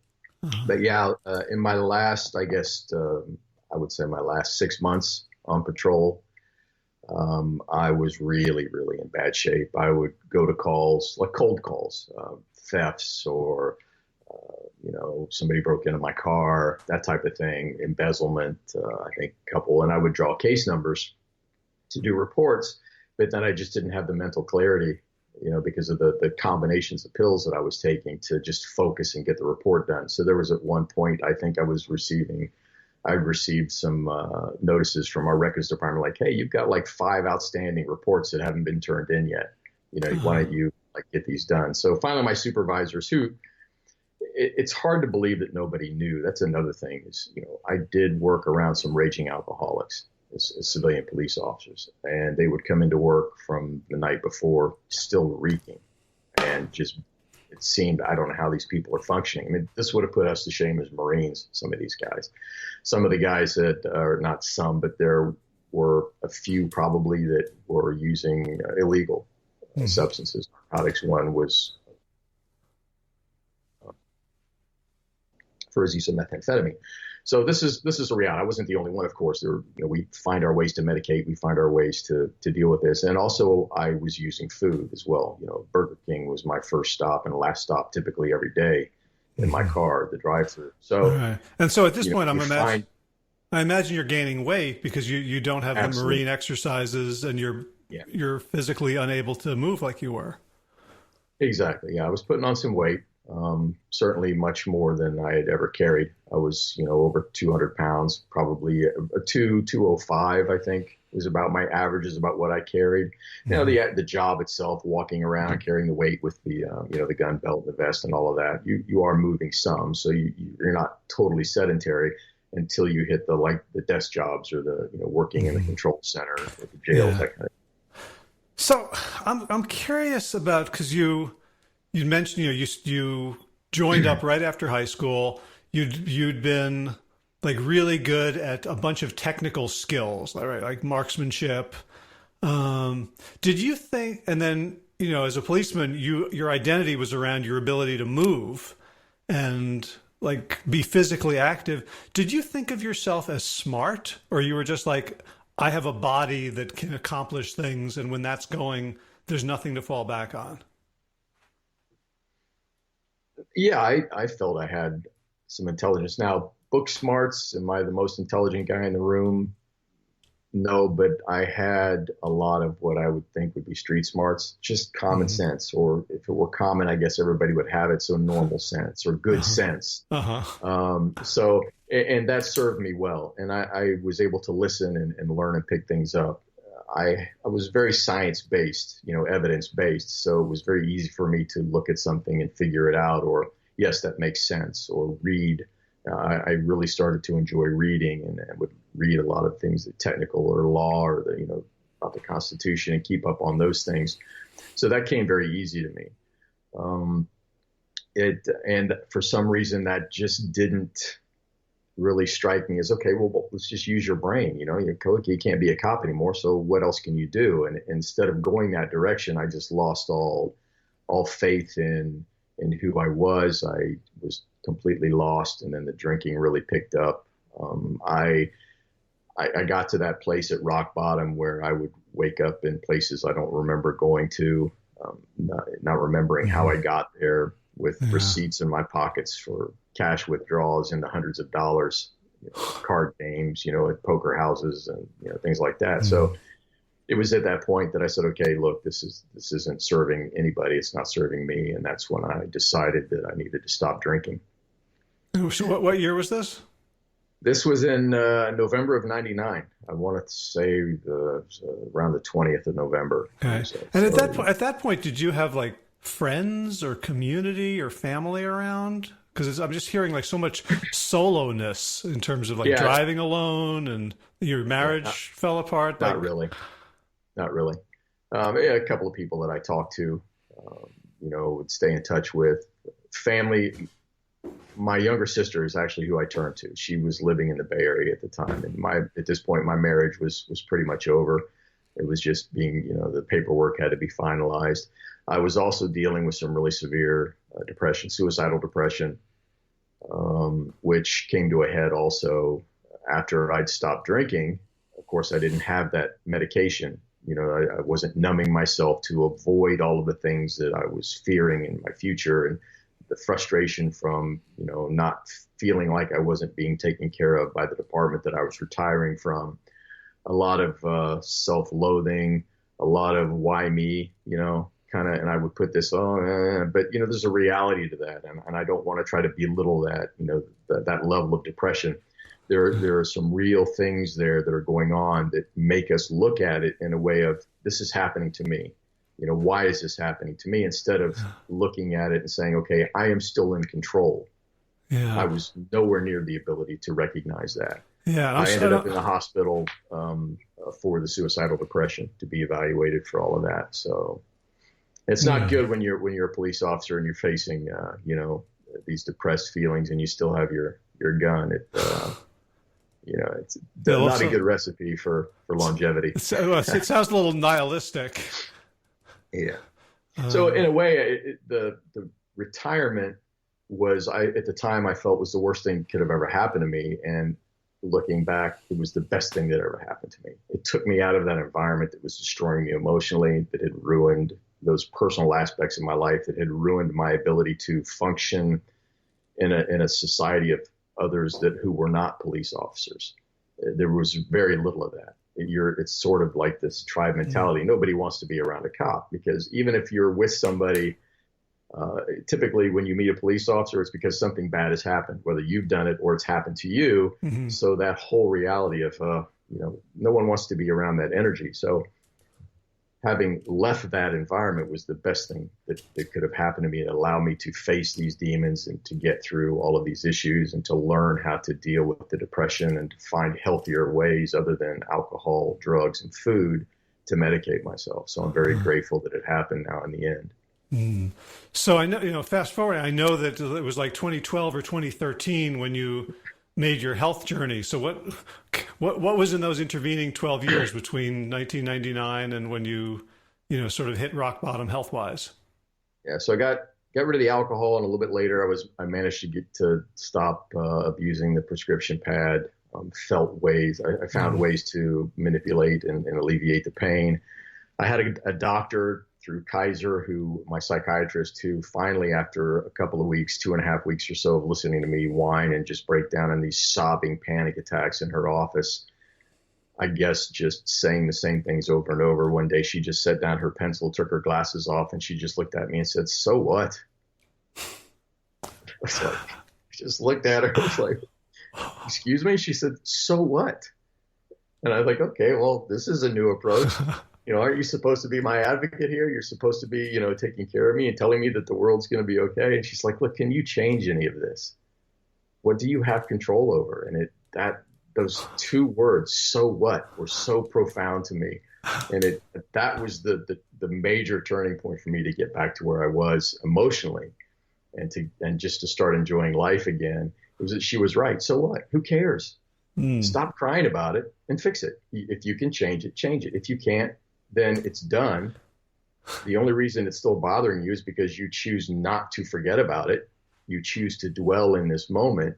but yeah, in my last, I guess, I would say my last 6 months on patrol, I was really, really in bad shape. I would go to calls, like cold calls, thefts or, somebody broke into my car, that type of thing, embezzlement, I think a couple. And I would draw case numbers to do reports, but then I just didn't have the mental clarity, because of the combinations of pills that I was taking to just focus and get the report done. So there was at one point, I think I received some notices from our records department, like, hey, you've got like 5 outstanding reports that haven't been turned in yet. Why don't you get these done? So finally, my supervisors, it's hard to believe that nobody knew. That's another thing is, I did work around some raging alcoholics as civilian police officers, and they would come into work from the night before still reeking, and just it seemed, I don't know how these people are functioning. I mean, this would have put us to shame as Marines, some of these guys. Some of the guys that are not some, but there were a few probably that were using illegal substances, narcotics. One was for his use of methamphetamine. So this is a reality. I wasn't the only one, of course. We find our ways to medicate. We find our ways to deal with this. And also, I was using food as well. Burger King was my first stop and last stop, typically every day in my car, the drive-through. So, right. And so at this point, I imagine you're gaining weight because you don't have the Marine exercises and you're physically unable to move like you were. Exactly. Yeah, I was putting on some weight. Certainly much more than I had ever carried. I was, over 200 pounds, probably a 205, I think was about my average, is about what I carried. The job itself, walking around, carrying the weight with the, the gun belt, the vest and all of that, you are moving some. So you're not totally sedentary until you hit the desk jobs or the, working in the control center or the jails, that kind of. So I'm curious about, because you mentioned, you joined up right after high school. You'd been like really good at a bunch of technical skills, right? Like marksmanship. Did you think, and then, as a policeman, your identity was around your ability to move and like be physically active. Did you think of yourself as smart, or you were just like, I have a body that can accomplish things, and when that's going, there's nothing to fall back on? Yeah, I felt I had some intelligence. Now, book smarts, am I the most intelligent guy in the room? No, but I had a lot of what I would think would be street smarts, just common sense, or if it were common, I guess everybody would have it. So normal sense or good sense. So, and that served me well. And I was able to listen and learn and pick things up. I was very science-based, evidence-based. So it was very easy for me to look at something and figure it out, or yes, that makes sense, or read. I really started to enjoy reading, and I would read a lot of things, the technical or law, or about the Constitution, and keep up on those things. So that came very easy to me. And for some reason that just didn't really strike me as, okay, well, let's just use your brain. You can't be a cop anymore. So what else can you do? And instead of going that direction, I just lost all faith in who I was. I was completely lost. And then the drinking really picked up. I got to that place at rock bottom where I would wake up in places I don't remember going to, not remembering how I got there, with receipts in my pockets for cash withdrawals in the hundreds of dollars, card games, at poker houses and, things like that. So it was at that point that I said, okay, look, this isn't serving anybody. It's not serving me. And that's when I decided that I needed to stop drinking. So what year was this? This was in November of '99. I want to say around the 20th of November. Okay. So, and at that point, did you have like friends or community or family around? Because I'm just hearing like so much soloness in terms of like driving alone, and your marriage fell apart. Not really. A couple of people that I talked to, would stay in touch with. Family. My younger sister is actually who I turned to. She was living in the Bay Area at the time, and at this point, my marriage was pretty much over. It was just being, the paperwork had to be finalized. I was also dealing with some really severe depression, suicidal depression, which came to a head also after I'd stopped drinking. Of course, I didn't have that medication. I wasn't numbing myself to avoid all of the things that I was fearing in my future, and the frustration from, not feeling like I wasn't being taken care of by the department that I was retiring from. A lot of self-loathing, a lot of why me, and I would put this, but there's a reality to that. And I don't want to try to belittle that, that level of depression. There are some real things there that are going on that make us look at it in a way of, this is happening to me. Why is this happening to me? Instead of looking at it and saying, okay, I am still in control. Yeah. I was nowhere near the ability to recognize that. Yeah, I ended up in the hospital for the suicidal depression to be evaluated for all of that. So it's not good when you're a police officer and you're facing these depressed feelings and you still have your gun. It's not a good recipe for longevity. It sounds a little nihilistic. Yeah. So in a way, the retirement was, at the time I felt was the worst thing that could have ever happened to me. And looking back, it was the best thing that ever happened to me. It took me out of that environment that was destroying me emotionally, that had ruined those personal aspects of my life, that had ruined my ability to function in a society of others who were not police officers. There was very little of that. It's sort of like this tribe mentality. Nobody wants to be around a cop, because even if you're with somebody, typically when you meet a police officer, it's because something bad has happened, whether you've done it or it's happened to you. Mm-hmm. So that whole reality of, no one wants to be around that energy. So having left that environment was the best thing that could have happened to me. It allowed me to face these demons and to get through all of these issues and to learn how to deal with the depression and to find healthier ways other than alcohol, drugs, and food to medicate myself. So I'm very grateful that it happened now in the end. Mm. So I know, fast forward, I know that it was like 2012 or 2013 when you made your health journey. So what was in those intervening 12 years between 1999 and when you sort of hit rock bottom health wise? Yeah. So I got rid of the alcohol, and a little bit later I managed to stop abusing the prescription pad. I found ways to manipulate and alleviate the pain. I had a doctor through Kaiser, my psychiatrist, who finally, after a couple of weeks, 2.5 weeks or so of listening to me whine and just break down in these sobbing panic attacks in her office, I guess just saying the same things over and over. One day she just set down her pencil, took her glasses off, and she just looked at me and said, "So what?" I was like, just looked at her. I was like, "Excuse me?" She said, "So what?" And I was like, okay, well, this is a new approach. Aren't you supposed to be my advocate here? You're supposed to be, taking care of me and telling me that the world's going to be okay. And she's like, look, can you change any of this? What do you have control over? And those two words, so what, were so profound to me. And that was the major turning point for me to get back to where I was emotionally and just to start enjoying life again. It was that she was right. So what? Who cares? Stop crying about it and fix it. If you can change it, change it. If you can't, then it's done. The only reason it's still bothering you is because you choose not to forget about it. You choose to dwell in this moment.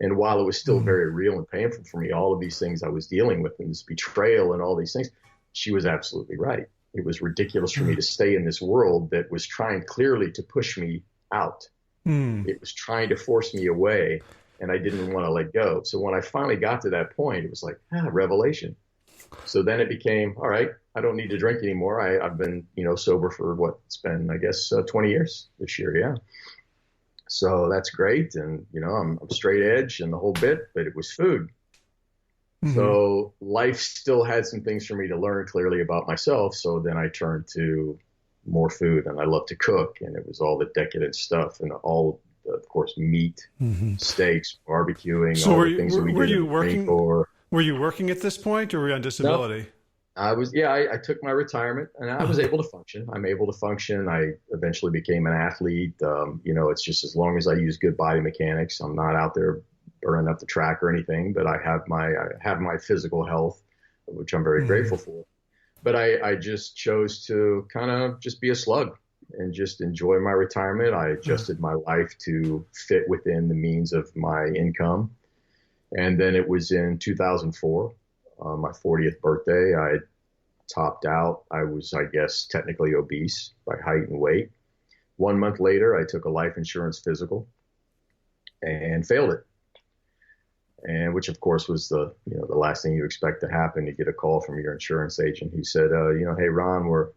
And while it was still very real and painful for me, all of these things I was dealing with and this betrayal and all these things, she was absolutely right. It was ridiculous for me to stay in this world that was trying clearly to push me out. It was trying to force me away, and I didn't want to let go. So when I finally got to that point, it was like, revelation. So then it became, all right, I don't need to drink anymore. I've been, sober for it's been, I guess, 20 years this year. Yeah. So that's great. And, I'm straight edge and the whole bit, but it was food. So life still had some things for me to learn clearly about myself. So then I turned to more food, and I love to cook, and it was all the decadent stuff and all, of course, meat, steaks, barbecuing, so all the things that we did in the Marine Corps. Were you working at this point, or were you on disability? No, I took my retirement, and I was able to function. I'm able to function. I eventually became an athlete. It's just as long as I use good body mechanics, I'm not out there burning up the track or anything, but I have my physical health, which I'm very grateful for. But I just chose to kind of just be a slug and just enjoy my retirement. I adjusted my life to fit within the means of my income. And then it was in 2004, my 40th birthday, I topped out. I was, I guess, technically obese by height and weight. 1 month later, I took a life insurance physical and failed it. And which, of course, was the last thing you expect to happen. You get a call from your insurance agent who said, hey, Ron, we're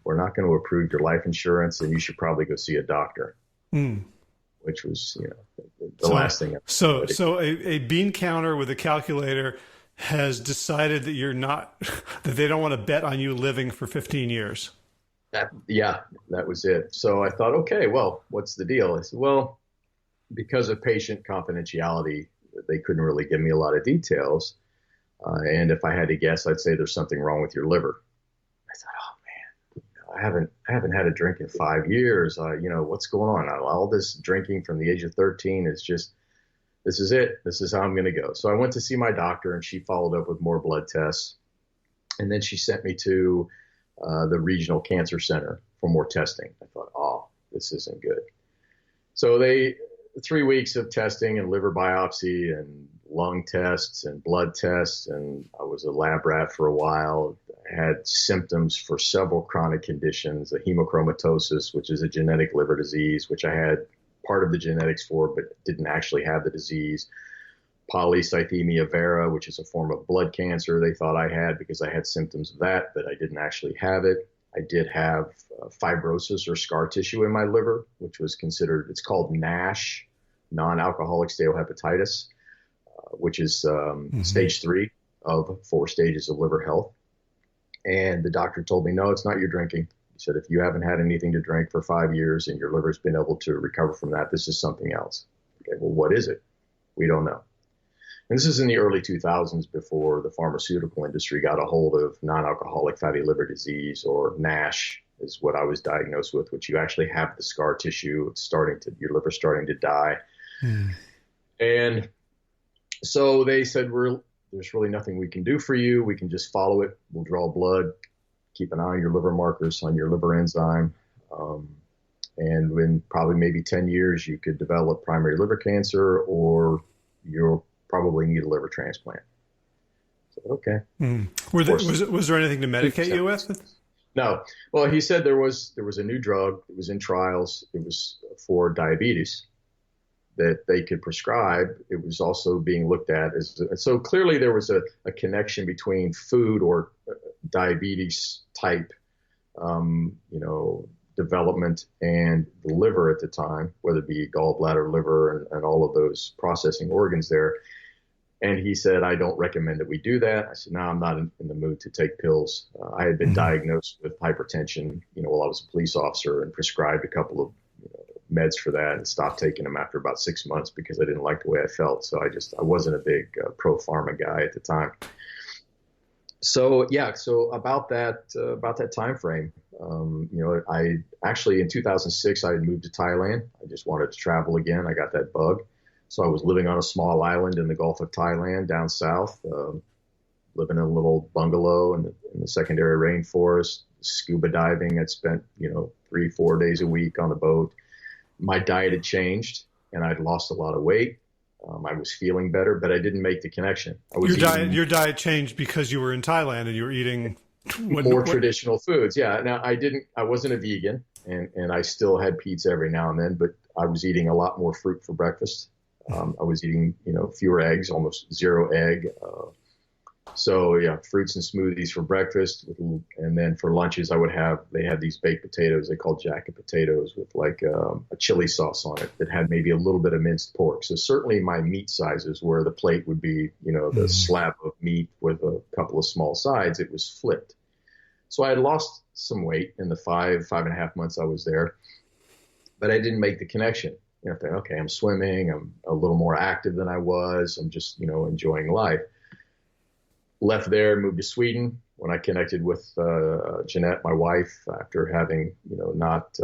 not going to approve your life insurance, and you should probably go see a doctor. Which was, the last thing. So a bean counter with a calculator has decided that you're not, that they don't want to bet on you living for 15 years. That was it. So I thought, okay, well, what's the deal? I said, well, because of patient confidentiality, they couldn't really give me a lot of details. And if I had to guess, I'd say there's something wrong with your liver. I thought, oh man, I haven't had a drink in 5 years. What's going on? All this drinking from the age of 13 is just, this is it. This is how I'm going to go. So I went to see my doctor, and she followed up with more blood tests. And then she sent me to the regional cancer center for more testing. I thought, oh, this isn't good. So 3 weeks of testing and liver biopsy and lung tests and blood tests. And I was a lab rat for a while. I had symptoms for several chronic conditions, a hemochromatosis, which is a genetic liver disease, which I had part of the genetics for, but didn't actually have the disease. Polycythemia vera, which is a form of blood cancer they thought I had because I had symptoms of that, but I didn't actually have it. I did have fibrosis or scar tissue in my liver, which was considered, it's called NASH, non-alcoholic steatohepatitis, which is stage 3 of 4 stages of liver health. And the doctor told me, no, it's not your drinking. He said, if you haven't had anything to drink for 5 years and your liver's been able to recover from that, this is something else. Okay, well, what is it? We don't know. And this is in the early 2000s, before the pharmaceutical industry got a hold of non-alcoholic fatty liver disease, or NASH is what I was diagnosed with, which you actually have the scar tissue. It's your liver's starting to die. And so they said, there's really nothing we can do for you. We can just follow it. We'll draw blood, keep an eye on your liver markers, on your liver enzyme. And in probably maybe 10 years, you could develop primary liver cancer, or you'll probably need a liver transplant. So, okay. Was there anything to medicate you with? No. Well, he said there was a new drug. It was in trials. It was for diabetes that they could prescribe. It was also being looked at so clearly there was a connection between food or diabetes type, development and the liver at the time, whether it be gallbladder, liver, and all of those processing organs there. And he said, I don't recommend that we do that. I said, no, I'm not in the mood to take pills. I had been diagnosed with hypertension, while I was a police officer, and prescribed a couple of meds for that, and stopped taking them after about 6 months because I didn't like the way I felt. So I wasn't a big pro pharma guy at the time. So about that time frame, I actually in 2006 I had moved to Thailand. I just wanted to travel again. I got that bug. So I was living on a small island in the Gulf of Thailand down south, living in a little bungalow in the secondary rainforest, scuba diving. I'd spent, 3-4 days a week on a boat. My diet had changed and I'd lost a lot of weight. I was feeling better, but I didn't make the connection. Your diet changed because you were in Thailand and you were eating more traditional foods. Yeah. Now I wasn't a vegan and I still had pizza every now and then, but I was eating a lot more fruit for breakfast. I was eating, fewer eggs, almost zero egg. Fruits and smoothies for breakfast. And then for lunches, they had these baked potatoes they called jacket potatoes with like a chili sauce on it that had maybe a little bit of minced pork. So certainly my meat sizes where the plate would be, the slab of meat with a couple of small sides, it was flipped. So I had lost some weight in the 5.5 months I was there, but I didn't make the connection. Okay, I'm swimming, I'm a little more active than I was, I'm just, enjoying life. Left there, moved to Sweden. When I connected with Jeanette, my wife, after having, not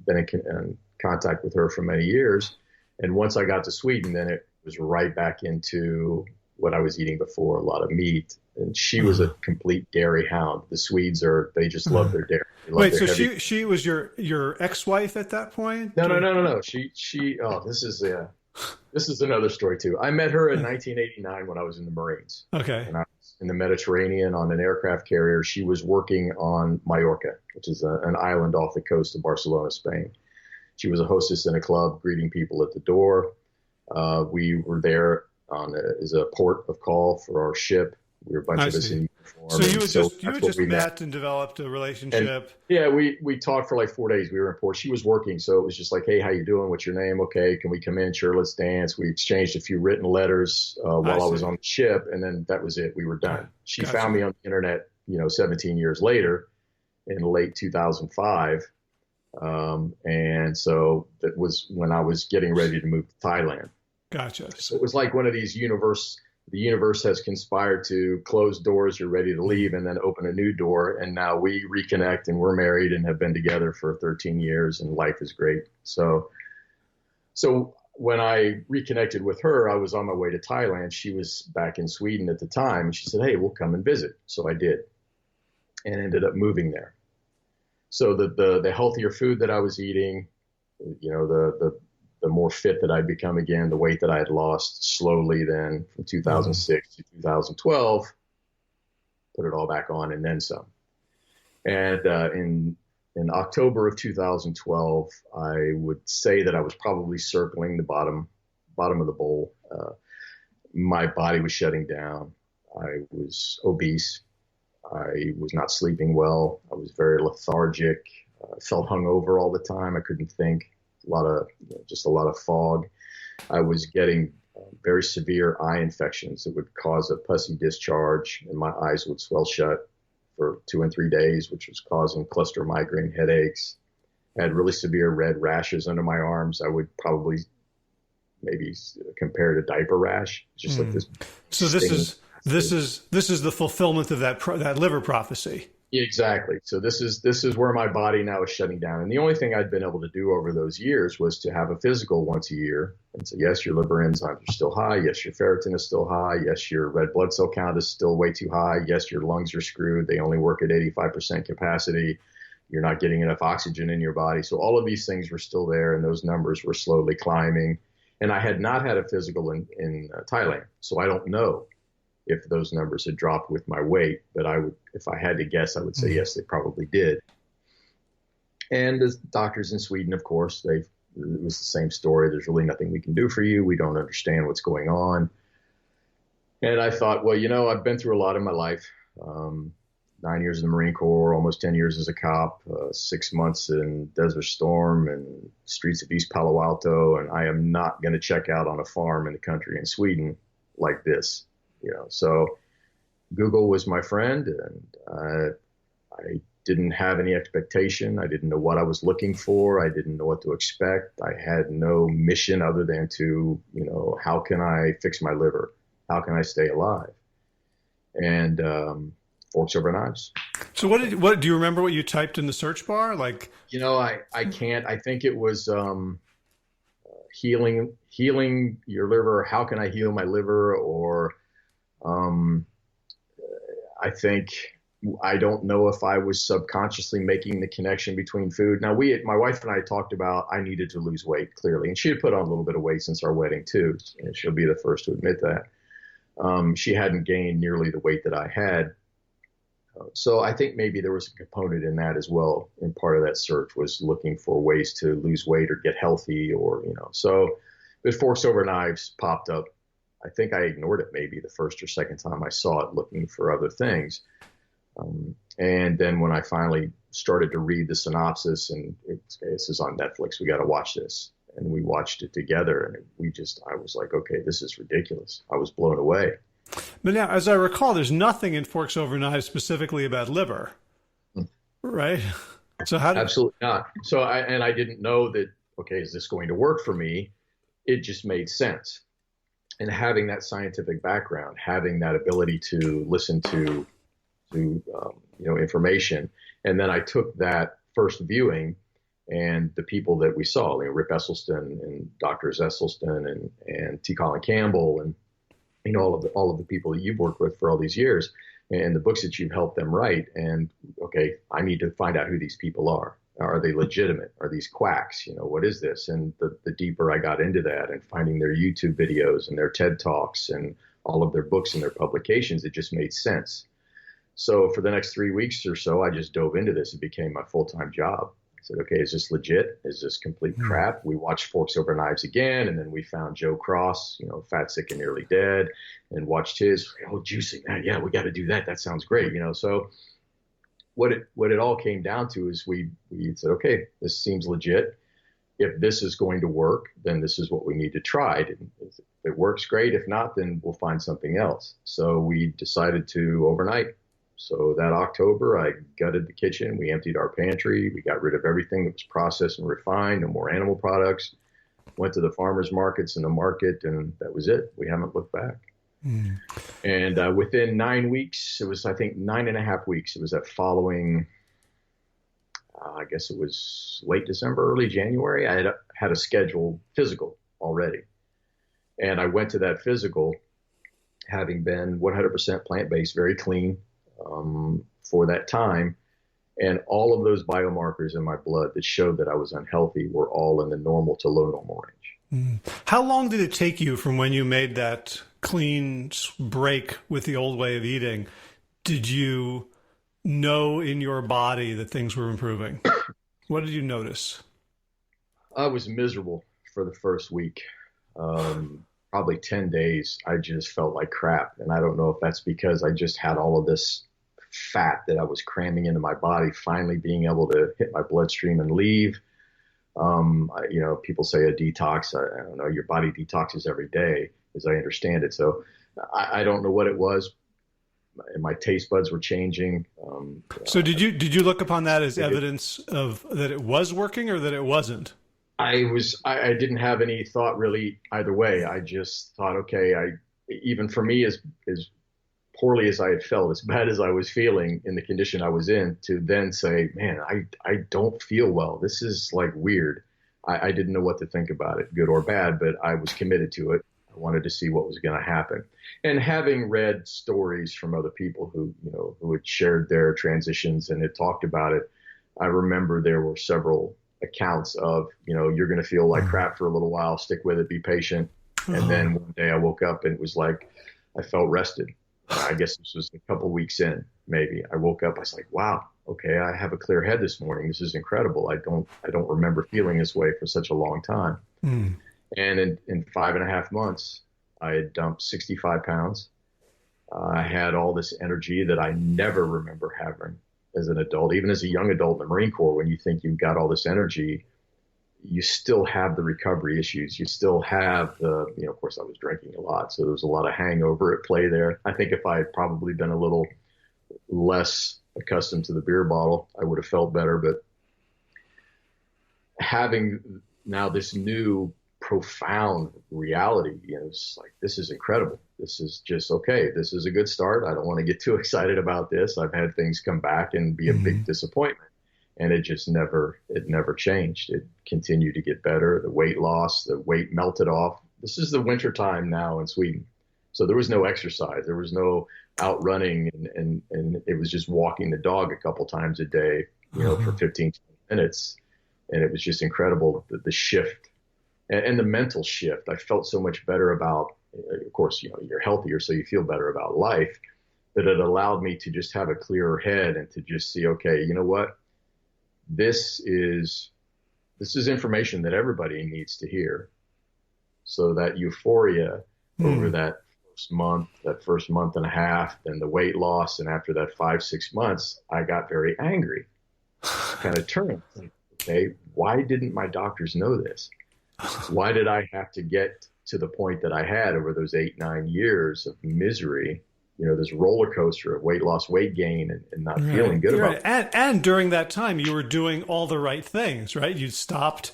been in contact with her for many years. And once I got to Sweden, then it was right back into what I was eating before, a lot of meat. And she was a complete dairy hound. The Swedes they just love their dairy. Wait, so she was your ex-wife at that point? No. This is another story too. I met her in 1989 when I was in the Marines. Okay. And I was in the Mediterranean on an aircraft carrier. She was working on Mallorca, which is an island off the coast of Barcelona, Spain. She was a hostess in a club, greeting people at the door. We were there as a port of call for our ship. We were a bunch of us in uniform. So you had just met and developed a relationship. And, we talked for like 4 days. We were in port. She was working, so it was just like, hey, how you doing? What's your name? Okay, can we come in? Sure, let's dance. We exchanged a few written letters while I was on the ship, and then that was it. We were done. She found me on the internet, 17 years later, in late 2005, and so that was when I was getting ready to move to Thailand. Gotcha. So it was like one of these the universe has conspired to close doors, you're ready to leave, and then open a new door. And now we reconnect and we're married and have been together for 13 years and life is great. So when I reconnected with her, I was on my way to Thailand. She was back in Sweden at the time. And she said, hey, we'll come and visit. So I did and ended up moving there. So the healthier food that I was eating, the more fit that I'd become again, the weight that I had lost slowly then from 2006 to 2012, put it all back on and then some. And in October of 2012, I would say that I was probably circling the bottom of the bowl. My body was shutting down. I was obese. I was not sleeping well. I was very lethargic. I felt hungover all the time. I couldn't think. A lot of fog. I was getting very severe eye infections that would cause a pussy discharge, and my eyes would swell shut for 2 and 3 days, which was causing cluster migraine headaches. I had really severe red rashes under my arms. I would probably maybe compare to diaper rash, just like this. So this is the fulfillment of that liver prophecy. Exactly. So this is where my body now is shutting down. And the only thing I'd been able to do over those years was to have a physical once a year. And so, yes, your liver enzymes are still high. Yes, your ferritin is still high. Yes, your red blood cell count is still way too high. Yes, your lungs are screwed. They only work at 85% capacity. You're not getting enough oxygen in your body. So all of these things were still there, and those numbers were slowly climbing. And I had not had a physical in Thailand. So I don't know if those numbers had dropped with my weight, but if I had to guess, I would say yes, they probably did. And the doctors in Sweden, of course, it was the same story. There's really nothing we can do for you. We don't understand what's going on. And I thought, well, I've been through a lot in my life. 9 years in the Marine Corps, almost 10 years as a cop, 6 months in Desert Storm and streets of East Palo Alto, and I am not going to check out on a farm in the country in Sweden. like this, So Google was my friend, and I didn't have any expectation. I didn't know what I was looking for. I didn't know what to expect. I had no mission other than to, how can I fix my liver? How can I stay alive? And forks over knives. So what do you remember what you typed in the search bar? Like, I can't. I think it was healing your liver. How can I heal my liver? Or I think, I don't know if I was subconsciously making the connection between food. Now, my wife and I talked about I needed to lose weight, clearly, and she had put on a little bit of weight since our wedding too, and she'll be the first to admit that. She hadn't gained nearly the weight that I had. So I think maybe there was a component in that as well. And part of that search was looking for ways to lose weight or get healthy, or, so the forks over knives popped up. I think I ignored it maybe the first or second time I saw it, looking for other things. And then when I finally started to read the synopsis, and this is on Netflix, we got to watch this. And we watched it together, and I was like, okay, this is ridiculous. I was blown away. But now, as I recall, there's nothing in Forks Over Knives specifically about liver, right? So Absolutely not. So I didn't know that, okay, is this going to work for me? It just made sense. And having that scientific background, having that ability to listen to information. And then I took that first viewing and the people that we saw, Rip Esselstyn and Drs. Esselstyn and T. Colin Campbell, and all of the people that you've worked with for all these years, and the books that you've helped them write. And okay, I need to find out who these people are. Are they legitimate? Are these quacks? What is this? And the deeper I got into that, and finding their YouTube videos and their TED Talks and all of their books and their publications, it just made sense. So for the next 3 weeks or so, I just dove into this. It became my full-time job. I said, okay, is this legit? Is this complete crap? We watched Forks Over Knives again, and then we found Joe Cross, Fat, Sick, and Nearly Dead, and watched his, juicing. Yeah, we got to do that. That sounds great, So what it all came down to is we said, okay, this seems legit. If this is going to work, then this is what we need to try. If it works, great. If not, then we'll find something else. So we decided to overnight. So that October, I gutted the kitchen. We emptied our pantry. We got rid of everything that was processed and refined. No more animal products. Went to the farmers markets in the market, and that was it. We haven't looked back. And within 9 weeks, it was, I think, 9.5 weeks. It was that following, I guess it was late December, early January. I had a scheduled physical already. And I went to that physical having been 100% plant-based, very clean, for that time. And all of those biomarkers in my blood that showed that I was unhealthy were all in the normal to low normal range. How long did it take you from when you made that clean break with the old way of eating? Did you know in your body that things were improving? What did you notice? I was miserable for the first week. Probably 10 days, I just felt like crap. And I don't know if that's because I just had all of this fat that I was cramming into my body, finally being able to hit my bloodstream and leave. People say a detox. I don't know. Your body detoxes every day, as I understand it. So I don't know what it was. And my taste buds were changing. So did you look upon that as evidence of that it was working or that it wasn't? I didn't have any thought really either way. I just thought, okay, even for me, as poorly as I had felt, as bad as I was feeling in the condition I was in, to then say, man, I don't feel well. This is like weird. I didn't know what to think about it, good or bad, but I was committed to it. I wanted to see what was going to happen. And having read stories from other people who had shared their transitions and had talked about it, I remember there were several accounts of, you're going to feel like crap for a little while, stick with it, be patient. And then one day I woke up and it was like, I felt rested. I guess this was a couple weeks in, maybe. I woke up, I was like, wow, okay, I have a clear head this morning. This is incredible. I don't remember feeling this way for such a long time. And in 5.5 months, I had dumped 65 pounds. I had all this energy that I never remember having as an adult. Even as a young adult in the Marine Corps, when you think you've got all this energy, you still have the recovery issues. You still have of course I was drinking a lot. So there was a lot of hangover at play there. I think if I had probably been a little less accustomed to the beer bottle, I would have felt better. But having now this new profound reality, it's like, this is incredible. This is just, okay, this is a good start. I don't want to get too excited about this. I've had things come back and be a big disappointment. And it just never changed. It continued to get better. The weight loss, the weight melted off. This is the winter time now in Sweden. So there was no exercise. There was no out running. And it was just walking the dog a couple times a day, for 15 minutes. And it was just incredible, the shift and the mental shift. I felt so much better about, of course, you're healthier, so you feel better about life. But it allowed me to just have a clearer head and to just see, okay, you know what? This is information that everybody needs to hear. So that euphoria over that first month and a half, then the weight loss, and after that 5-6 months, I got very angry. Kind of turned. Okay, why didn't my doctors know this? Why did I have to get to the point that I had over those 8-9 years of misery? This roller coaster of weight loss, weight gain, and not feeling good about it. And during that time, you were doing all the right things, right? You stopped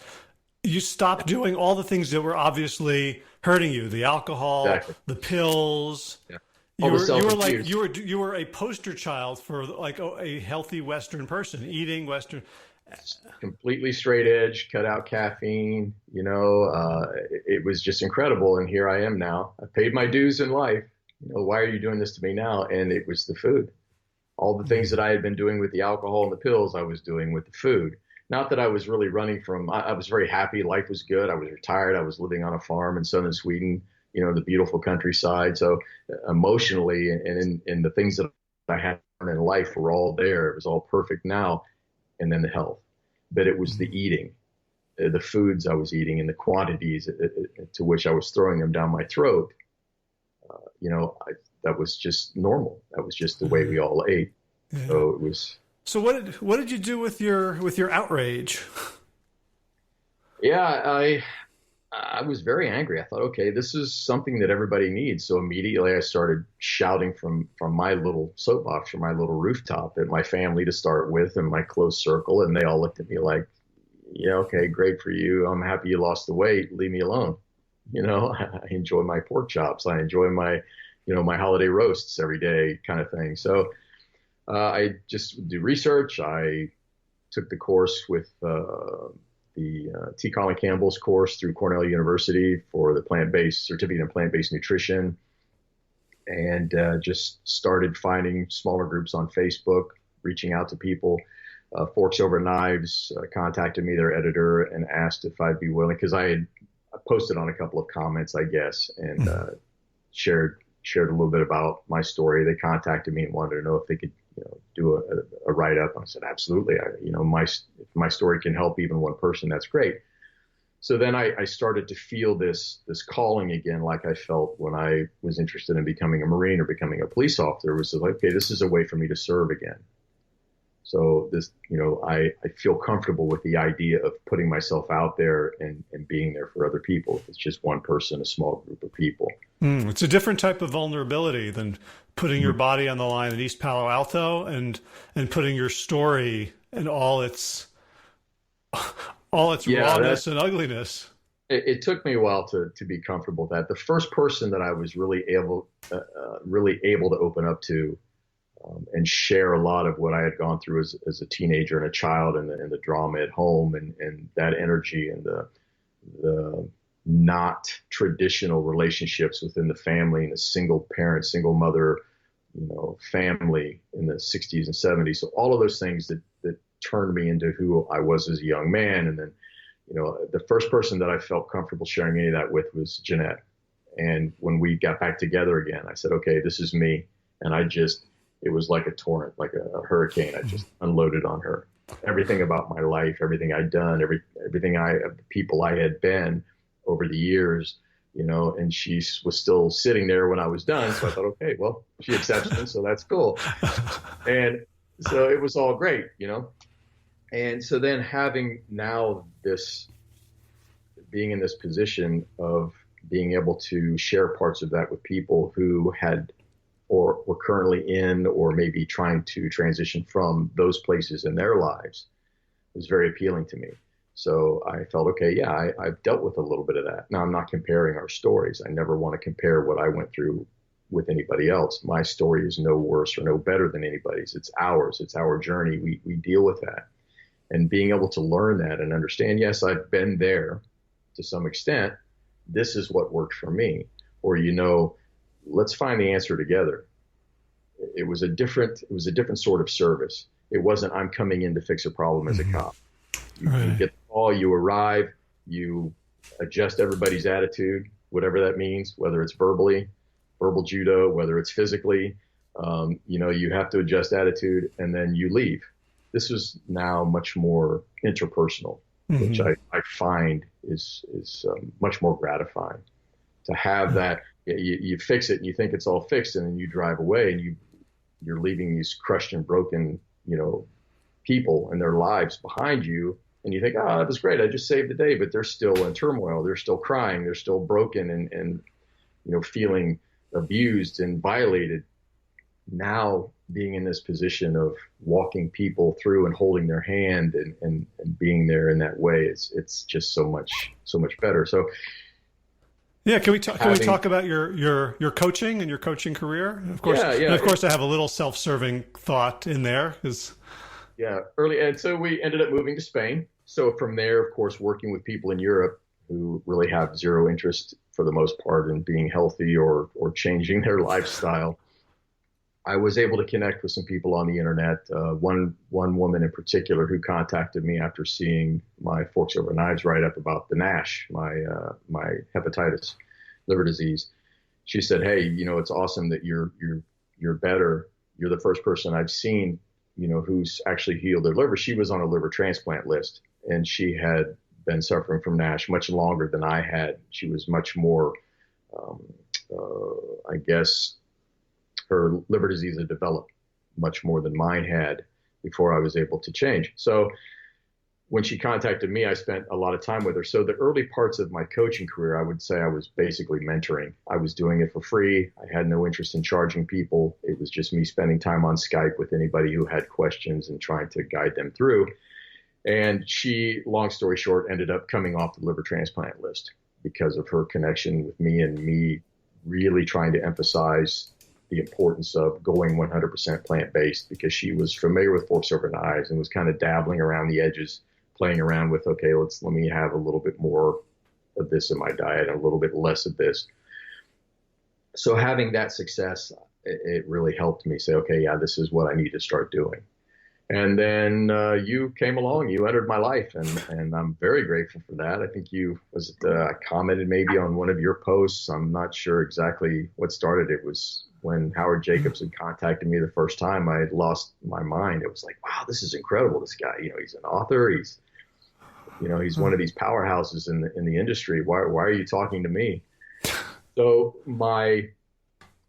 doing all the things that were obviously hurting you: the alcohol, exactly, the pills. Yeah. You were a poster child for like a healthy Western person, eating Western. Completely straight edge, cut out caffeine. It was just incredible. And here I am now. I paid my dues in life. Why are you doing this to me now? And it was the food. All the things that I had been doing with the alcohol and the pills, I was doing with the food. Not that I was really running from, I was very happy. Life was good. I was retired. I was living on a farm in southern Sweden, the beautiful countryside. So emotionally and in the things that I had in life were all there. It was all perfect now. And then the health. But it was the eating, the foods I was eating and the quantities to which I was throwing them down my throat. That was just normal. That was just the way we all ate. Yeah. So it was. So what did you do with your outrage? Yeah, I was very angry. I thought, okay, this is something that everybody needs. So immediately I started shouting from my little soapbox, from my little rooftop, at my family to start with and my close circle. And they all looked at me like, yeah, okay, great for you. I'm happy you lost the weight. Leave me alone. I enjoy my pork chops. I enjoy my holiday roasts every day, kind of thing. So I just do research. I took the course with the T. Colin Campbell's course through Cornell University for the plant-based certificate in plant-based nutrition, and just started finding smaller groups on Facebook, reaching out to people. Forks Over Knives contacted me, their editor, and asked if I'd be willing, because I posted on a couple of comments, I guess, and shared a little bit about my story. They contacted me and wanted to know if they could do a write-up. I said, absolutely. If my story can help even one person, that's great. So then I started to feel this calling again, like I felt when I was interested in becoming a Marine or becoming a police officer. It was like, okay, this is a way for me to serve again. So this, I feel comfortable with the idea of putting myself out there and being there for other people. If it's just one person, a small group of people. It's a different type of vulnerability than putting your body on the line in East Palo Alto and putting your story and all its rawness and ugliness. It took me a while to be comfortable with that. The first person that I was really able to open up to and share a lot of what I had gone through as a teenager and a child, and the drama at home and that energy and the not traditional relationships within the family and a single parent, single mother, family in the 60s and 70s. So all of those things that turned me into who I was as a young man. And then, the first person that I felt comfortable sharing any of that with was Jeanette. And when we got back together again, I said, okay, this is me. And it was like a torrent, like a hurricane. I just unloaded on her everything about my life, everything I'd done, everything the people I had been over the years, and she was still sitting there when I was done. So I thought, okay, well, she accepts me, so that's cool. And so it was all great, And so then having now this being in this position of being able to share parts of that with people who had or were currently in or maybe trying to transition from those places in their lives was very appealing to me. So I felt, okay, yeah, I've dealt with a little bit of that. Now, I'm not comparing our stories. I never want to compare what I went through with anybody else. My story is no worse or no better than anybody's. It's ours. It's our journey. We deal with that. And being able to learn that and understand, yes, I've been there to some extent. This is what worked for me. Or, let's find the answer together. It was a different sort of service. It wasn't, I'm coming in to fix a problem as a cop. You get the call, you arrive, you adjust everybody's attitude, whatever that means, whether it's verbal judo, whether it's physically, you have to adjust attitude and then you leave. This is now much more interpersonal, which I find is much more gratifying to have that. You fix it and you think it's all fixed, and then you drive away and you're leaving these crushed and broken, people and their lives behind you. And you think, oh, that was great. I just saved the day, but they're still in turmoil. They're still crying. They're still broken and feeling abused and violated. Now being in this position of walking people through and holding their hand and being there in that way, it's just so much better. So yeah, can we talk about your coaching and your coaching career? Of course, yeah. And of course, I have a little self-serving thought in there early, and so we ended up moving to Spain. So from there, of course, working with people in Europe who really have zero interest for the most part in being healthy or changing their lifestyle, I was able to connect with some people on the internet. One woman in particular who contacted me after seeing my Forks Over Knives write-up about the NASH, my hepatitis, liver disease. She said, "Hey, it's awesome that you're better. You're the first person I've seen, who's actually healed their liver." She was on a liver transplant list, and she had been suffering from NASH much longer than I had. She was much more, I guess, her liver disease had developed much more than mine had before I was able to change. So when she contacted me, I spent a lot of time with her. So the early parts of my coaching career, I would say I was basically mentoring. I was doing it for free. I had no interest in charging people. It was just me spending time on Skype with anybody who had questions and trying to guide them through. And she, long story short, ended up coming off the liver transplant list because of her connection with me and me really trying to emphasize the importance of going 100% plant-based, because she was familiar with Forks Over Knives and was kind of dabbling around the edges, playing around with, okay, let me have a little bit more of this in my diet and a little bit less of this. So having that success, it really helped me say, okay, yeah, this is what I need to start doing. And then you came along, you entered my life, and I'm very grateful for that. I think I commented maybe on one of your posts. I'm not sure exactly what started. It was when Howard Jacobs had contacted me the first time. I had lost my mind. It was like, wow, this is incredible. This guy, he's an author. He's one of these powerhouses in the industry. Why are you talking to me? So my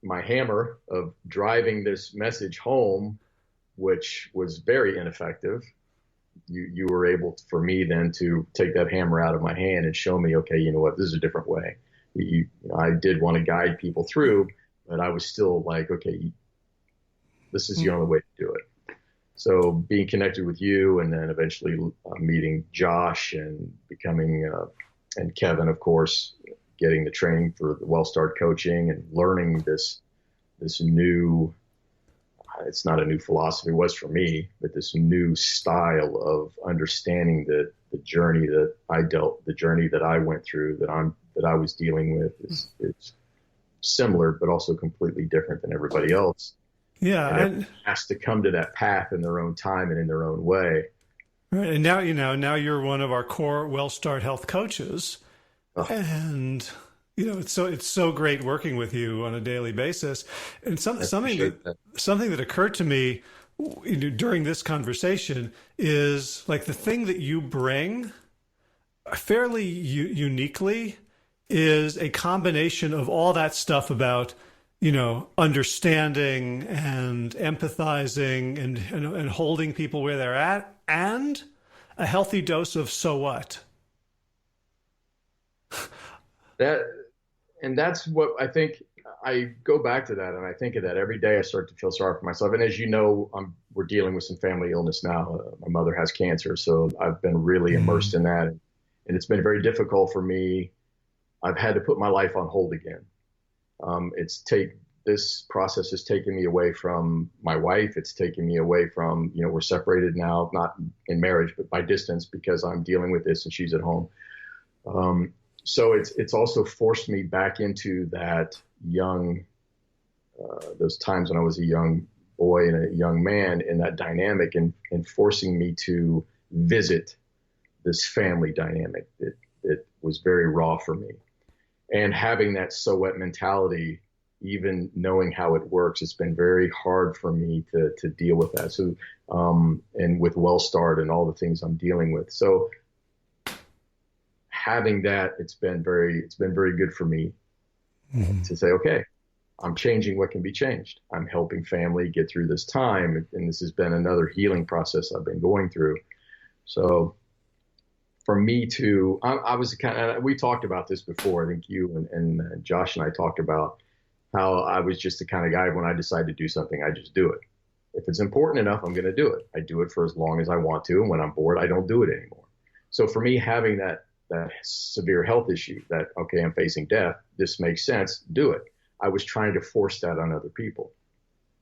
hammer of driving this message home, which was very ineffective, you were able for me then to take that hammer out of my hand and show me, okay, you know what, this is a different way. I did want to guide people through, but I was still like, okay, this is the only way to do it. So being connected with you, and then eventually meeting Josh and becoming, and Kevin, of course, getting the training for the WellStart coaching and learning this new, it's not a new philosophy, it was for me, but this new style of understanding the journey the journey that I went through, that I was dealing with is similar, but also completely different than everybody else. Yeah. And everyone has to come to that path in their own time and in their own way. Right. And now you're one of our core WellStart Health coaches. Oh. And it's so great working with you on a daily basis. And something that occurred to me during this conversation is like the thing that you bring fairly uniquely is a combination of all that stuff about, understanding and empathizing and holding people where they're at, and a healthy dose of so what. that, and that's what I think. I go back to that and I think of that every day. I start to feel sorry for myself. And as you know, we're dealing with some family illness now. My mother has cancer, so I've been really immersed in that. And it's been very difficult for me. I've had to put my life on hold again. This process has taken me away from my wife. It's taken me away from, we're separated now, not in marriage, but by distance, because I'm dealing with this and she's at home. So it's also forced me back into that those times when I was a young boy and a young man, in that dynamic, and forcing me to visit this family dynamic that was very raw for me. And having that so what mentality, even knowing how it works, it's been very hard for me to deal with that. So, and with WellStart and all the things I'm dealing with. So having that, it's been very good for me to say, okay, I'm changing what can be changed. I'm helping family get through this time. And this has been another healing process I've been going through. So for me to, I was we talked about this before. I think you and Josh and I talked about how I was just the kind of guy, when I decide to do something, I just do it. If it's important enough, I'm going to do it. I do it for as long as I want to. And when I'm bored, I don't do it anymore. So for me, having that severe health issue, that, okay, I'm facing death, this makes sense, do it. I was trying to force that on other people.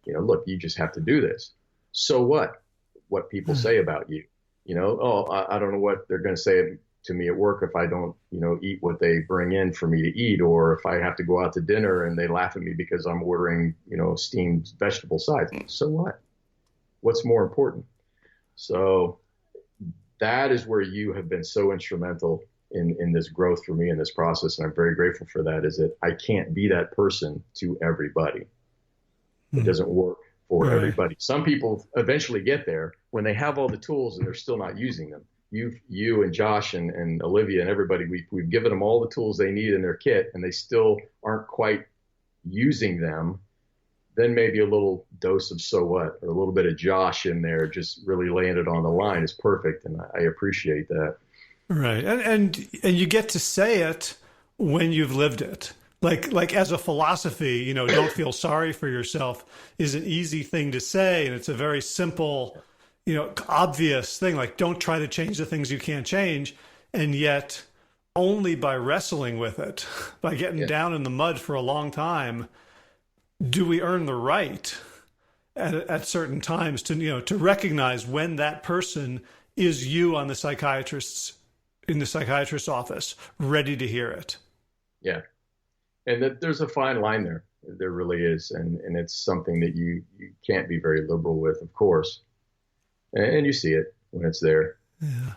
Look, you just have to do this. So what people say about you, I don't know what they're going to say to me at work if I don't, eat what they bring in for me to eat, or if I have to go out to dinner and they laugh at me because I'm ordering, steamed vegetable sides. So what? What's more important? So that is where you have been so instrumental in this growth for me in this process. And I'm very grateful for that, is that I can't be that person to everybody. It doesn't work for everybody. Some people eventually get there when they have all the tools and they're still not using them. You and Josh and Olivia and everybody, we've given them all the tools they need in their kit and they still aren't quite using them. Then maybe a little dose of so what, or a little bit of Josh in there, just really laying it on the line is perfect. And I appreciate that. Right. And you get to say it when you've lived it. Like as a philosophy, don't feel sorry for yourself is an easy thing to say. And it's a very simple, obvious thing. Like, don't try to change the things you can't change. And yet only by wrestling with it, by getting down in the mud for a long time, do we earn the right at certain times to recognize when that person is you in the psychiatrist's office, ready to hear it. Yeah. And there's a fine line there. There really is. And it's something that you can't be very liberal with, of course. And you see it when it's there. Yeah.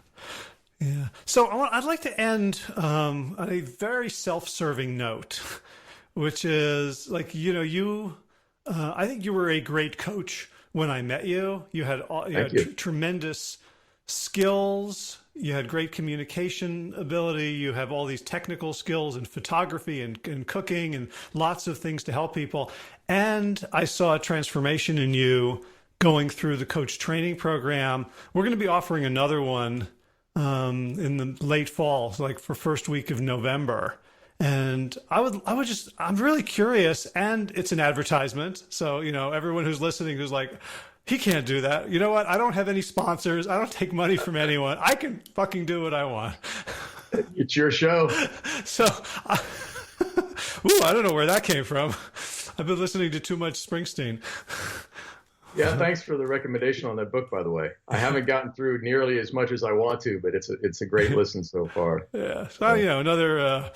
Yeah. So I'd like to end on a very self-serving note, which is like, I think you were a great coach when I met you. You had tremendous skills. You had great communication ability. You have all these technical skills in photography and cooking and lots of things to help people. And I saw a transformation in you going through the coach training program. We're going to be offering another one in the late fall, like for first week of November. And I'm really curious, and it's an advertisement. So, everyone who's listening who's like, he can't do that. You know what? I don't have any sponsors. I don't take money from anyone. I can fucking do what I want. It's your show. So, I don't know where that came from. I've been listening to too much Springsteen. Yeah, thanks for the recommendation on that book, by the way. I haven't gotten through nearly as much as I want to, but it's a great listen so far. Yeah. So, another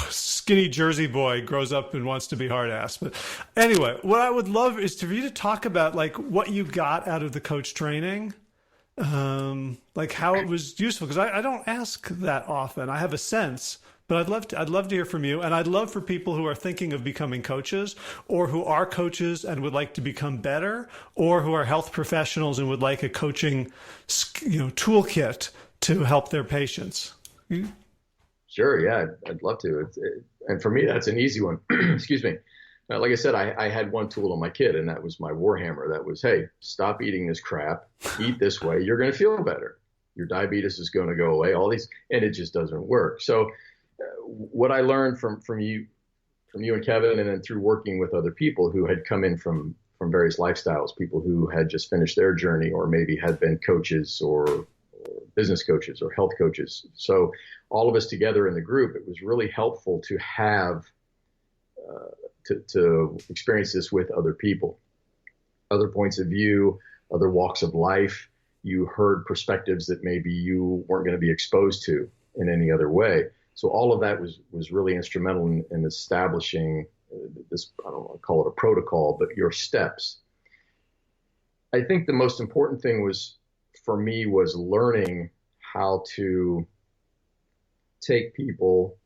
skinny Jersey boy grows up and wants to be hard ass. But anyway, what I would love is for you to talk about like what you got out of the coach training, like how it was useful. Because I don't ask that often. I have a sense, but I'd love to hear from you. And I'd love for people who are thinking of becoming coaches, or who are coaches and would like to become better, or who are health professionals and would like a coaching, toolkit to help their patients. Sure. Yeah, I'd love to. And for me, that's an easy one. Excuse me. Like I said, I had one tool on my kid, and that was my Warhammer. That was, hey, stop eating this crap. Eat this way. You're going to feel better. Your diabetes is going to go away. All these, and it just doesn't work. So what I learned from you and Kevin, and then through working with other people who had come in from various lifestyles, people who had just finished their journey, or maybe had been coaches or business coaches or health coaches. So all of us together in the group, it was really helpful to have to experience this with other people, other points of view, other walks of life. You heard perspectives that maybe you weren't going to be exposed to in any other way. So all of that was really instrumental in establishing this, I don't want to call it a protocol, but your steps. I think the most important thing for me was learning how to take people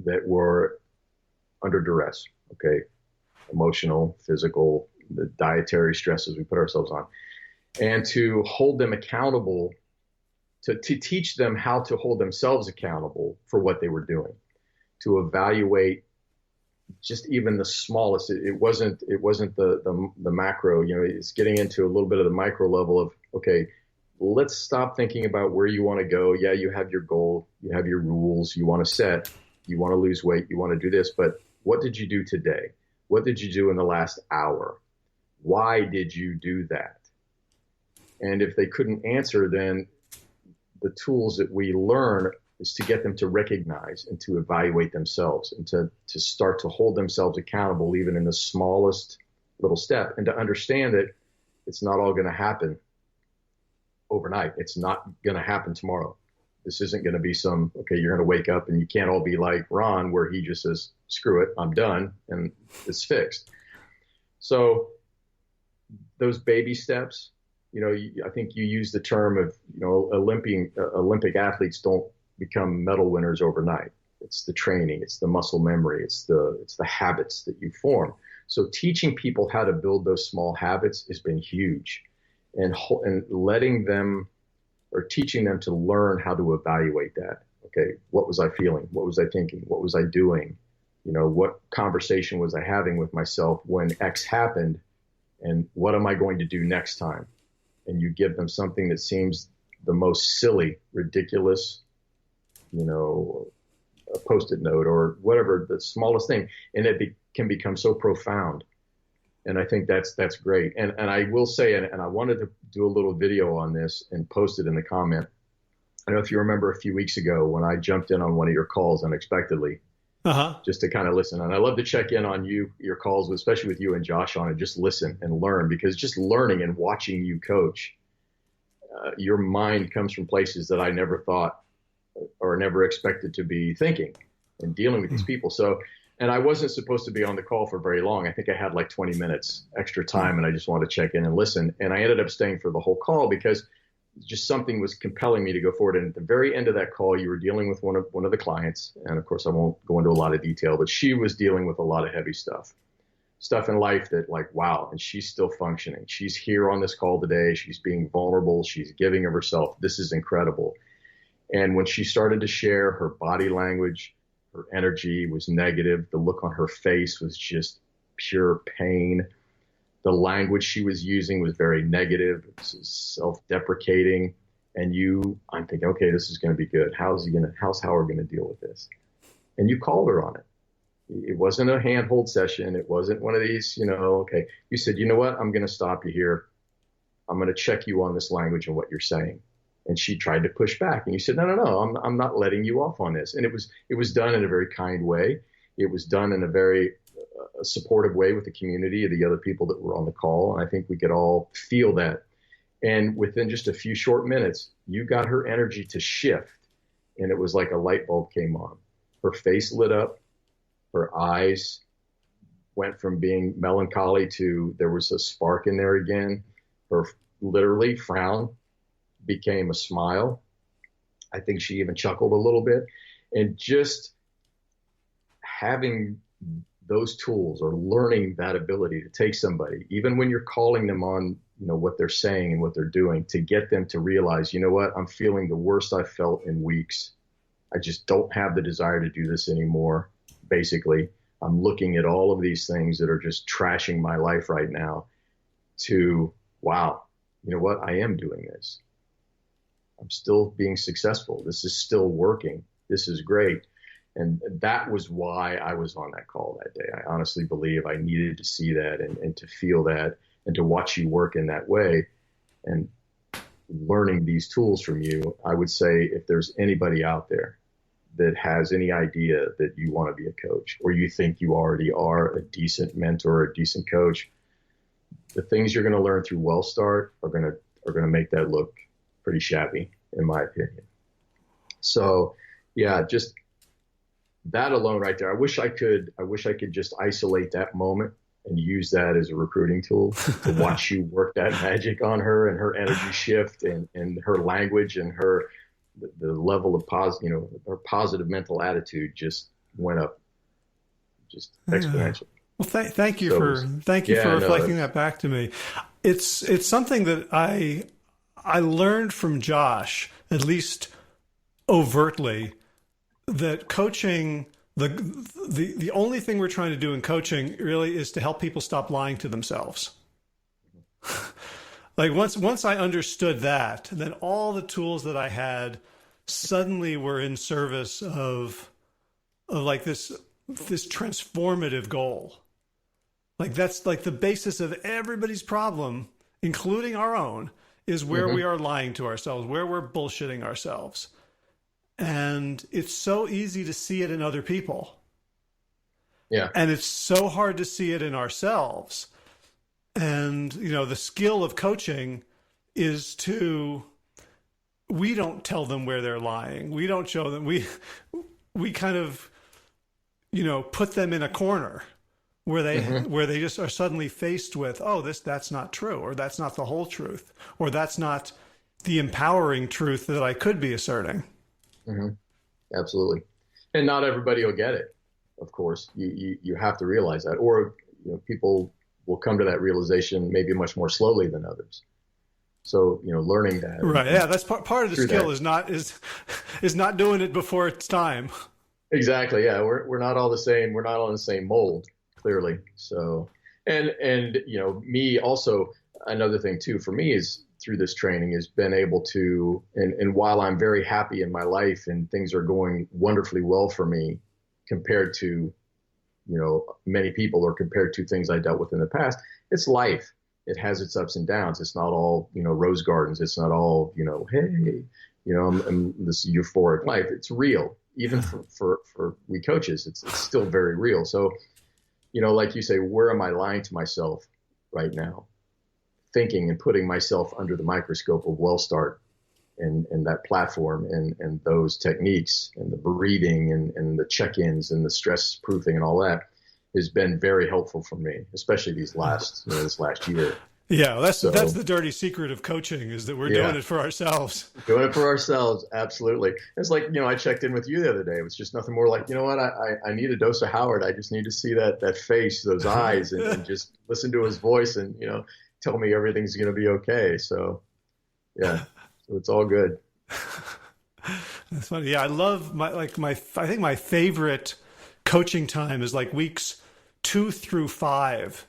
that were under duress, okay, emotional, physical, the dietary stresses we put ourselves on, and to hold them accountable, to teach them how to hold themselves accountable for what they were doing, to evaluate just even the smallest. It wasn't the macro, it's getting into a little bit of the micro level of, okay, let's stop thinking about where you want to go. Yeah, you have your goal, you have your rules, you want to set, you want to lose weight, you want to do this, but what did you do today? What did you do in the last hour? Why did you do that? And if they couldn't answer, then the tools that we learn is to get them to recognize and to evaluate themselves, and to start to hold themselves accountable, even in the smallest little step, and to understand that it's not all going to happen overnight. It's not going to happen tomorrow. This isn't going to be okay, you're going to wake up and you can't all be like Ron, where he just says, screw it, I'm done, and it's fixed. So those baby steps, I think you use the term of, Olympic athletes don't become medal winners overnight. It's the training, it's the muscle memory, it's the habits that you form. So teaching people how to build those small habits has been huge, and letting them, or teaching them to learn how to evaluate that. Okay, what was I feeling? What was I thinking? What was I doing? What conversation was I having with myself when X happened? And what am I going to do next time? And you give them something that seems the most silly, ridiculous, a Post-it note or whatever, the smallest thing, and it can become so profound. And I think that's great. And I will say, and I wanted to do a little video on this and post it in the comment. I don't know if you remember a few weeks ago when I jumped in on one of your calls unexpectedly, just to kind of listen. And I love to check in on your calls, especially with you and Josh on it, just listen and learn, because just learning and watching you coach, your mind comes from places that I never thought or never expected to be thinking and dealing with these people. So, and I wasn't supposed to be on the call for very long. I think I had like 20 minutes extra time, and I just wanted to check in and listen. And I ended up staying for the whole call because just something was compelling me to go forward. And at the very end of that call, you were dealing with one of the clients. And of course, I won't go into a lot of detail, but she was dealing with a lot of heavy stuff in life that, like, wow. And she's still functioning. She's here on this call today. She's being vulnerable. She's giving of herself. This is incredible. And when she started to share, her body language, her energy was negative. The look on her face was just pure pain. The language she was using was very negative, self-deprecating. And I'm thinking, okay, this is going to be good. How's Howard going to deal with this? And you called her on it. It wasn't a handhold session. It wasn't one of these, okay. You said, you know what? I'm going to stop you here. I'm going to check you on this language and what you're saying. And she tried to push back, and you said, no, I'm not letting you off on this. And it was done in a very kind way. It was done in a very supportive way with the community of the other people that were on the call. And I think we could all feel that. And within just a few short minutes, you got her energy to shift, and it was like a light bulb came on. Her face lit up. Her eyes went from being melancholy to there was a spark in there again. Her literally frown became a smile. I think she even chuckled a little bit. And just having those tools, or learning that ability to take somebody, even when you're calling them on, what they're saying and what they're doing, to get them to realize, you know what, I'm feeling the worst I've felt in weeks. I just don't have the desire to do this anymore. Basically, I'm looking at all of these things that are just trashing my life right now to, wow, you know what, I am doing this. I'm still being successful. This is still working. This is great. And that was why I was on that call that day. I honestly believe I needed to see that and to feel that and to watch you work in that way. And learning these tools from you, I would say if there's anybody out there that has any idea that you want to be a coach, or you think you already are a decent mentor, a decent coach, the things you're going to learn through WellStart are going to make that look pretty shabby, in my opinion. So yeah, just that alone right there. I wish I could just isolate that moment and use that as a recruiting tool to watch you work that magic on her, and her energy shift, and her language, and the level of her positive mental attitude just went up just exponentially. Well, thank you for reflecting that back to me. It's something that I learned from Josh, at least overtly, that coaching, the only thing we're trying to do in coaching really is to help people stop lying to themselves. Like once I understood that, then all the tools that I had suddenly were in service of like this transformative goal. Like that's like the basis of everybody's problem, including our own, is where we are lying to ourselves, where we're bullshitting ourselves. And it's so easy to see it in other people. Yeah. And it's so hard to see it in ourselves. And, the skill of coaching is we don't tell them where they're lying. We don't show them. We kind of, put them in a corner where they just are suddenly faced with, oh, that's not true, or that's not the whole truth, or that's not the empowering truth that I could be asserting. Mm-hmm. Absolutely. And not everybody will get it. Of course, you have to realize that, or people will come to that realization maybe much more slowly than others. So learning that, right? Yeah, that's part of the skill is not doing it before it's time. Exactly. Yeah, we're not all the same. We're not on the same mold, clearly. So, and me also, another thing too for me is through this training has been able to, and while I'm very happy in my life and things are going wonderfully well for me compared to, many people, or compared to things I dealt with in the past, it's life. It has its ups and downs. It's not all, rose gardens. It's not all, hey, I'm this euphoric life. It's real. Even for we coaches, it's still very real. So, like you say, where am I lying to myself right now? Thinking and putting myself under the microscope of WellStart and that platform and those techniques and the breathing and the check-ins and the stress proofing and all that has been very helpful for me, especially this last year. Yeah, that's the dirty secret of coaching, is that we're doing it for ourselves. Doing it for ourselves, absolutely. It's like, I checked in with you the other day. It was just nothing more like, what, I need a dose of Howard. I just need to see that face, those eyes, and just listen to his voice and, tell me everything's going to be okay. So, yeah, so it's all good. That's funny. Yeah, I love I think my favorite coaching time is like weeks 2 through 5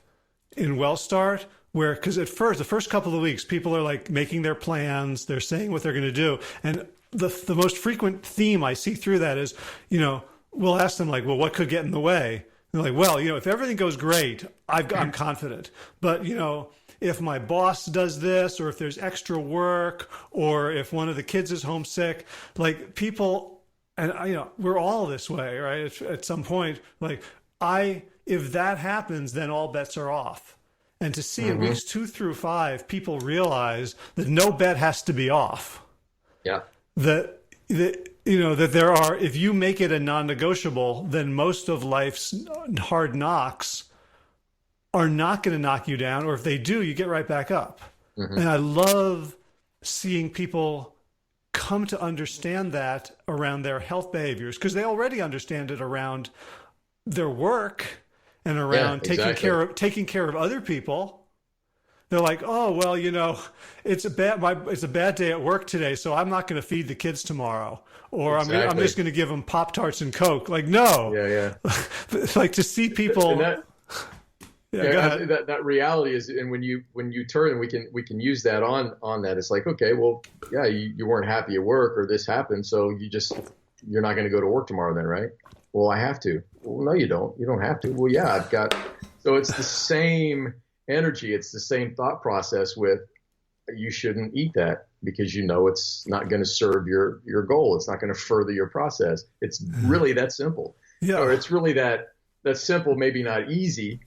in WellStart, where, because the first couple of weeks, people are like making their plans, they're saying what they're going to do. And the most frequent theme I see through that is, we'll ask them like, well, what could get in the way? And they're like, well, if everything goes great, I'm confident. But, if my boss does this, or if there's extra work, or if one of the kids is homesick, like people, and we're all this way, right? At some point, like if that happens, then all bets are off. And to see in weeks 2 through 5, people realize that no bet has to be off. Yeah. That there are, if you make it a non-negotiable, then most of life's hard knocks are not going to knock you down, or if they do, you get right back up. And I love seeing people come to understand that around their health behaviors, because they already understand it around their work and around taking care of other people. They're like, oh, well, it's a bad day at work today, so I'm not going to feed the kids tomorrow, or I'm just going to give them Pop-Tarts and Coke. Like, no. Yeah. Like, to see people. That reality is, and when you turn, we can use that on that. It's like, okay, well, yeah, you weren't happy at work, or this happened, so you just you're not going to go to work tomorrow then, right? Well, I have to. Well, no, you don't. You don't have to. Well, yeah, I've got. So it's the same energy. It's the same thought process with you shouldn't eat that because you know it's not going to serve your goal. It's not going to further your process. It's really that simple. Yeah. Or it's really that simple, maybe not easy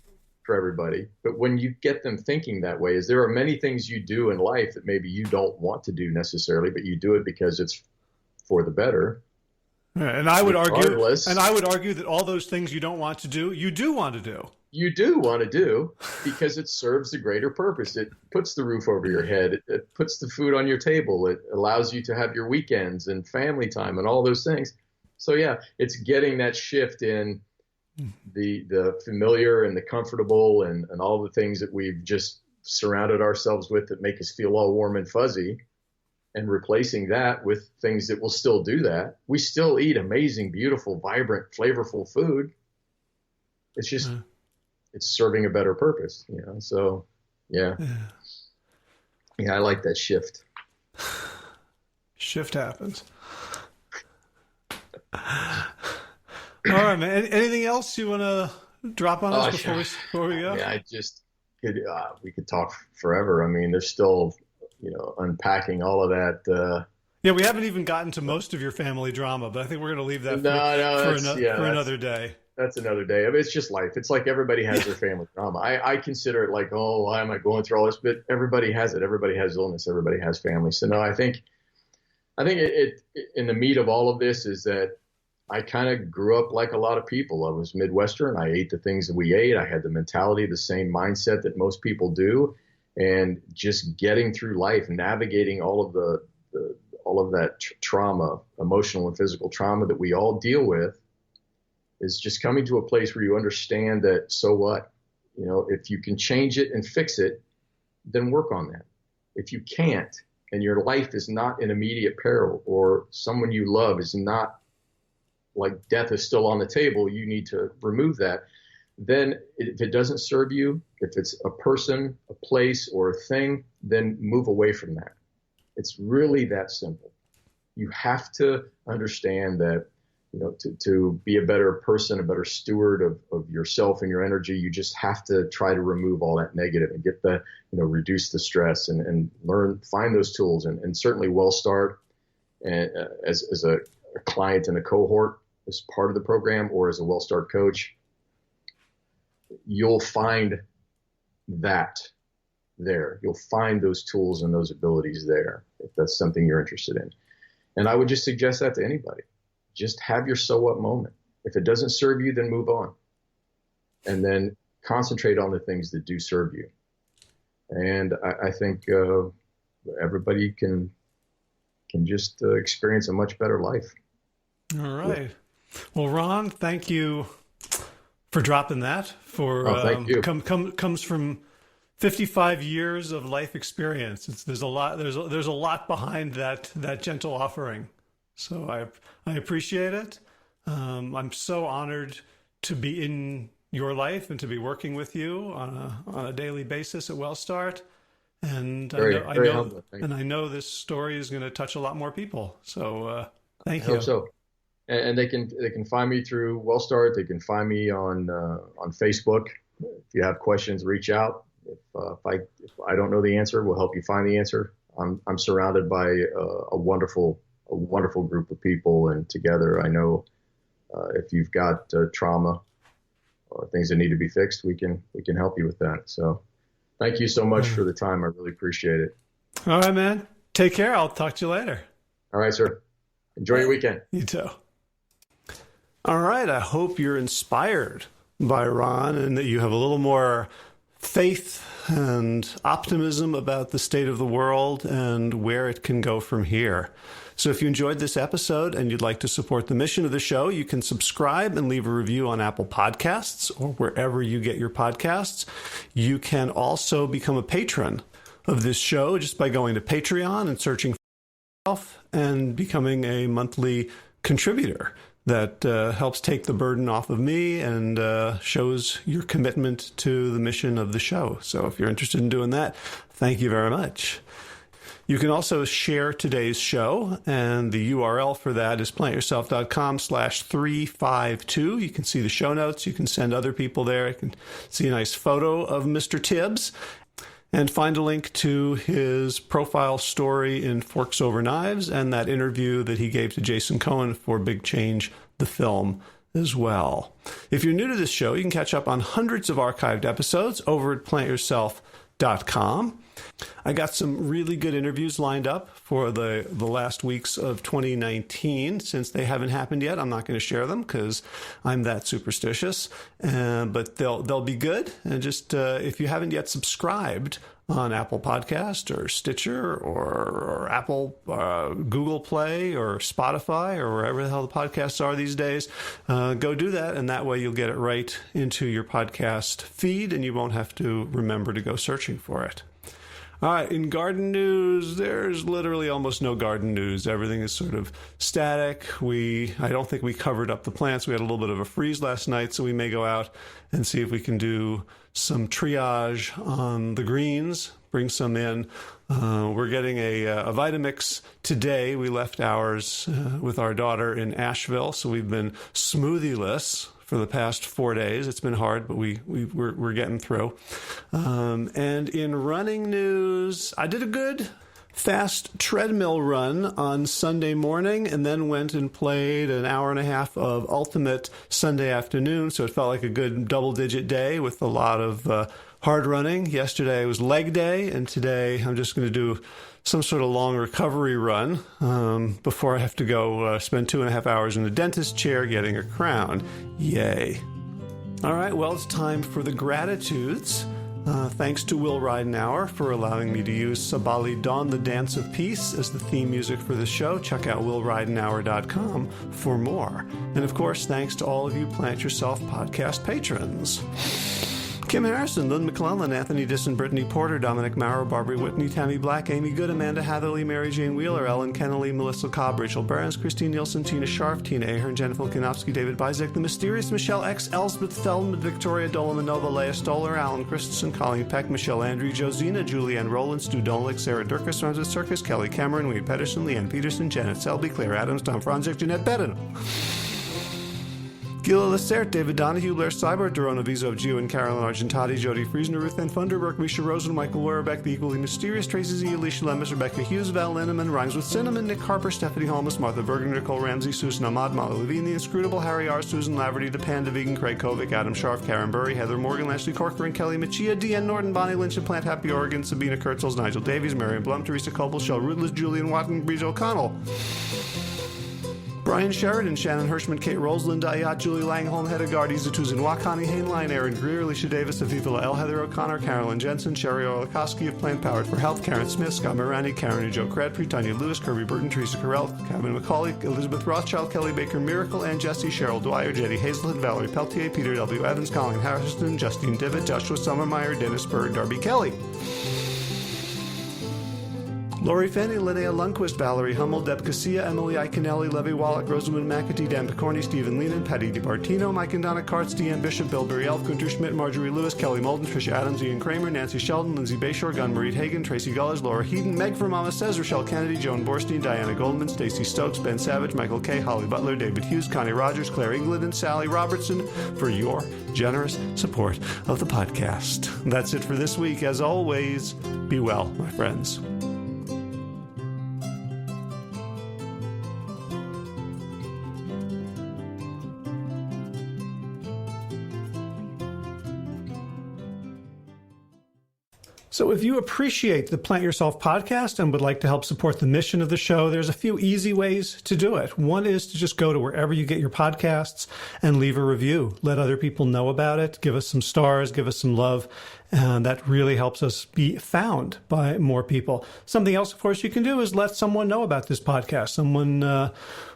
for everybody. But when you get them thinking that way, is there are many things you do in life that maybe you don't want to do necessarily, but you do it because it's for the better. And I would argue that all those things you don't want to do, you do want to do. You do want to do because it serves a greater purpose. It puts the roof over your head. It puts the food on your table. It allows you to have your weekends and family time and all those things. So yeah, it's getting that shift in the familiar and the comfortable and all the things that we've just surrounded ourselves with that make us feel all warm and fuzzy, and replacing that with things that will still do that. We still eat amazing, beautiful, vibrant, flavorful food. It's just, it's serving a better purpose, you know? So yeah. I like that shift. Shift happens. All right, man. Anything else you want to drop on us before we go? Yeah, we could talk forever. I mean, there's still, unpacking all of that. Yeah, we haven't even gotten to most of your family drama, but I think we're going to leave that for another day. That's another day. I mean, it's just life. It's like everybody has their family drama. I consider it like, oh, why am I going through all this? But everybody has it. Everybody has illness. Everybody has family. So no, I think it in the meat of all of this is that I kind of grew up like a lot of people. I was Midwestern. I ate the things that we ate. I had the mentality, the same mindset that most people do, and just getting through life, navigating all of that trauma, emotional and physical trauma that we all deal with, is just coming to a place where you understand that, so what? If you can change it and fix it, then work on that. If you can't, and your life is not in immediate peril, or someone you love is not, like death is still on the table, you need to remove that. Then if it doesn't serve you, if it's a person, a place, or a thing, then move away from that. It's really that simple. You have to understand that, to be a better person, a better steward of yourself and your energy, you just have to try to remove all that negative and get reduce the stress and find those tools. And certainly WellStart, as a client in a cohort, as part of the program, or as a WellStart coach, you'll find that there. You'll find those tools and those abilities there, if that's something you're interested in. And I would just suggest that to anybody. Just have your so what moment. If it doesn't serve you, then move on. And then concentrate on the things that do serve you. And I think everybody can just experience a much better life. All right. Well, Ron, thank you for dropping that. Thank you. Comes from 55 years of life experience. There's a lot behind that gentle offering. So I appreciate it. I'm so honored to be in your life and to be working with you on a daily basis at WellStart. And I know this story is going to touch a lot more people. So thank you. I hope so. And they can find me through WellStart. They can find me on Facebook. If you have questions, reach out. If I don't know the answer, we'll help you find the answer. I'm surrounded by a wonderful group of people, and together I know if you've got trauma or things that need to be fixed, we can help you with that. So thank you so much for the time. I really appreciate it. All right, man. Take care. I'll talk to you later. All right, sir. Enjoy your weekend. You too. All right. I hope you're inspired by Ron and that you have a little more faith and optimism about the state of the world and where it can go from here. So if you enjoyed this episode and you'd like to support the mission of the show, you can subscribe and leave a review on Apple Podcasts or wherever you get your podcasts. You can also become a patron of this show just by going to Patreon and searching for yourself and becoming a monthly contributor. That helps take the burden off of me and shows your commitment to the mission of the show. So if you're interested in doing that, thank you very much. You can also share today's show, and the URL for that is plantyourself.com/352. You can see the show notes. You can send other people there. You can see a nice photo of Mr. Tibbs and find a link to his profile story in Forks Over Knives and that interview that he gave to Jason Cohen for Big Change, the film, as well. If you're new to this show, you can catch up on hundreds of archived episodes over at plantyourself.com. I got some really good interviews lined up for the last weeks of 2019. Since they haven't happened yet, I'm not going to share them because I'm that superstitious. But they'll be good. And just if you haven't yet subscribed on Apple Podcast or Stitcher or Apple, Google Play or Spotify or wherever the hell the podcasts are these days, go do that. And that way you'll get it right into your podcast feed and you won't have to remember to go searching for it. All right, in garden news, there's literally almost no garden news. Everything is sort of static. I don't think we covered up the plants. We had a little bit of a freeze last night, so we may go out and see if we can do some triage on the greens, bring some in. We're getting a Vitamix today. We left ours with our daughter in Asheville, so we've been smoothie-less for the past 4 days. It's been hard, but we're getting through. And in running news, I did a good fast treadmill run on Sunday morning and then went and played an hour and a half of Ultimate Sunday afternoon. So it felt like a good double-digit day with a lot of hard running. Yesterday was leg day, and today I'm just going to do some sort of long recovery run before I have to go spend 2.5 hours in the dentist chair getting a crown. Yay. All right, well, it's time for the gratitudes. Thanks to Will Ridenhour for allowing me to use Sabali Dawn, the Dance of Peace, as the theme music for the show. Check out willridenhour.com for more. And of course, thanks to all of you Plant Yourself podcast patrons. Kim Harrison, Lynn McClellan, Anthony Disson, Brittany Porter, Dominic Maurer, Barbary Whitney, Tammy Black, Amy Good, Amanda Hatherley, Mary Jane Wheeler, Ellen Kennelly, Melissa Cobb, Rachel Burns, Christine Nielsen, Tina Scharf, Tina Ahern, Jennifer Kanofsky, David Bizek, The Mysterious Michelle X, Elsbeth Feldman, Victoria Dolomanova, Leah Stoller, Alan Christensen, Colleen Peck, Michelle Andrew, Josina, Julianne Rowland, Stu Dolick, Sarah Durkis, Ramses Circus, Kelly Cameron, Wade Pedersen, Leanne Peterson, Janet Selby, Claire Adams, Tom Franzik, Jeanette Bedden. Gila Lacerte, David Donahue, Blair Cyber, Dorona Vizo of Gio and Carolyn Argentati, Jody Friesner, Ruth Ann Funderburg, Misha Rosen, Michael Werebeck, The Equally Mysterious, Tracy Z, Alicia Lemus, Rebecca Hughes, Val Linneman, Rhymes with Cinnamon, Nick Harper, Stephanie Holmes, Martha Bergen, Nicole Ramsey, Susan Ahmad, Molly Levine, The Inscrutable, Harry R., Susan Laverty, The Panda Vegan, Craig Kovic, Adam Scharf, Karen Burry, Heather Morgan, Ashley Corcoran, Kelly Machia, Deanne Norton, Bonnie Lynch of Plant Happy Oregon, Sabina Kurtzels, Nigel Davies, Marion Blum, Teresa Coble, Shell Rootless, Julian Watton, Breeze O'Connell. Brian Sheridan, Shannon Hirschman, Kate Rolls, Linda Ayat, Julie Langholm, Hedda Gardy, Zatuzin Wakani, Hainline, Aaron Greer, Alicia Davis, Aviva L. Heather O'Connor, Carolyn Jensen, Sherry Olakowski of Plant Powered for Health, Karen Smith, Scott Morani, Karen and Joe Cradfrey, Tanya Lewis, Kirby Burton, Teresa Carell, Kevin McCauley, Elizabeth Rothschild, Kelly Baker, Miracle, Ann Jesse, Cheryl Dwyer, Jetty Hazelwood, Valerie Peltier, Peter W. Evans, Colin Harrison, Justine Divitt, Joshua Sommermeyer, Dennis Bird, Darby Kelly. Lori Fanny, Linnea Lundquist, Valerie Hummel, Deb Casilla, Emily Iconelli, Levy Wallach, Rosamund McAtee, Dan Picorni, Stephen Lehman, Patty DiBartino, Mike and Donna Kartz, Deanne Bishop, Bill Berry Elf, Gunter Schmidt, Marjorie Lewis, Kelly Molden, Tricia Adams, Ian Kramer, Nancy Sheldon, Lindsay Bayshore, Gunn-Marie Hagan, Tracy Gullers, Laura Heaton, Meg from Mama Says, Rochelle Kennedy, Joan Borstein, Diana Goldman, Stacey Stokes, Ben Savage, Michael Kay, Holly Butler, David Hughes, Connie Rogers, Claire England, and Sally Robertson for your generous support of the podcast. That's it for this week. As always, be well, my friends. So if you appreciate the Plant Yourself podcast and would like to help support the mission of the show, there's a few easy ways to do it. One is to just go to wherever you get your podcasts and leave a review. Let other people know about it. Give us some stars. Give us some love. And that really helps us be found by more people. Something else, of course, you can do is let someone know about this podcast. Someone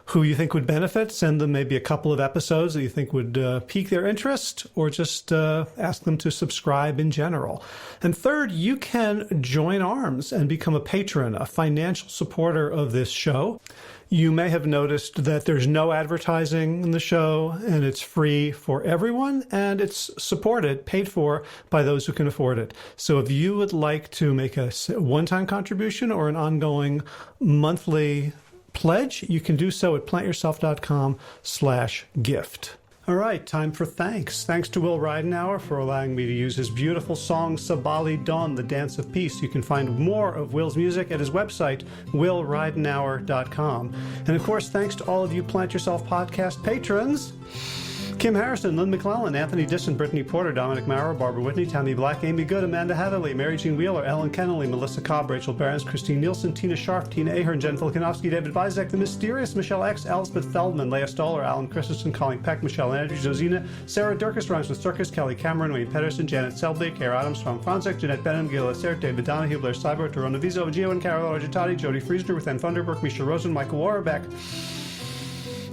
who you think would benefit. Send them maybe a couple of episodes that you think would pique their interest, or just ask them to subscribe in general. And third, you can join arms and become a patron, a financial supporter of this show. You may have noticed that there's no advertising in the show, and it's free for everyone, and it's supported, paid for by those who can afford it. So if you would like to make a one-time contribution or an ongoing monthly pledge, you can do so at plantyourself.com/gift. All right, time for thanks. Thanks to Will Ridenauer for allowing me to use his beautiful song, Sabali Dawn, the Dance of Peace. You can find more of Will's music at his website, willridenauer.com. And of course, thanks to all of you Plant Yourself podcast patrons. Kim Harrison, Lynn McClellan, Anthony Disson, Brittany Porter, Dominic Maurer, Barbara Whitney, Tammy Black, Amy Good, Amanda Hatherley, Mary Jean Wheeler, Ellen Kennelly, Melissa Cobb, Rachel Barons, Christine Nielsen, Tina Sharp, Tina Ahern, Jen Filikanovsky, David Bizek, The Mysterious, Michelle X, Elspeth Feldman, Leah Stoller, Alan Christensen, Colleen Peck, Michelle Andrews, Josina, Sarah Durkis, Rhymes with Circus, Kelly Cameron, Wayne Pedersen, Janet Selby, Kara Adams, Tom Franzek, Jeanette Benham, Gil Assert, David Donahue, Blair Cyber, Torona Vizo, Gio and Carol Argentati, Jody Friesner, with Ann Funderburg, Misha Rosen, Michael Warbeck,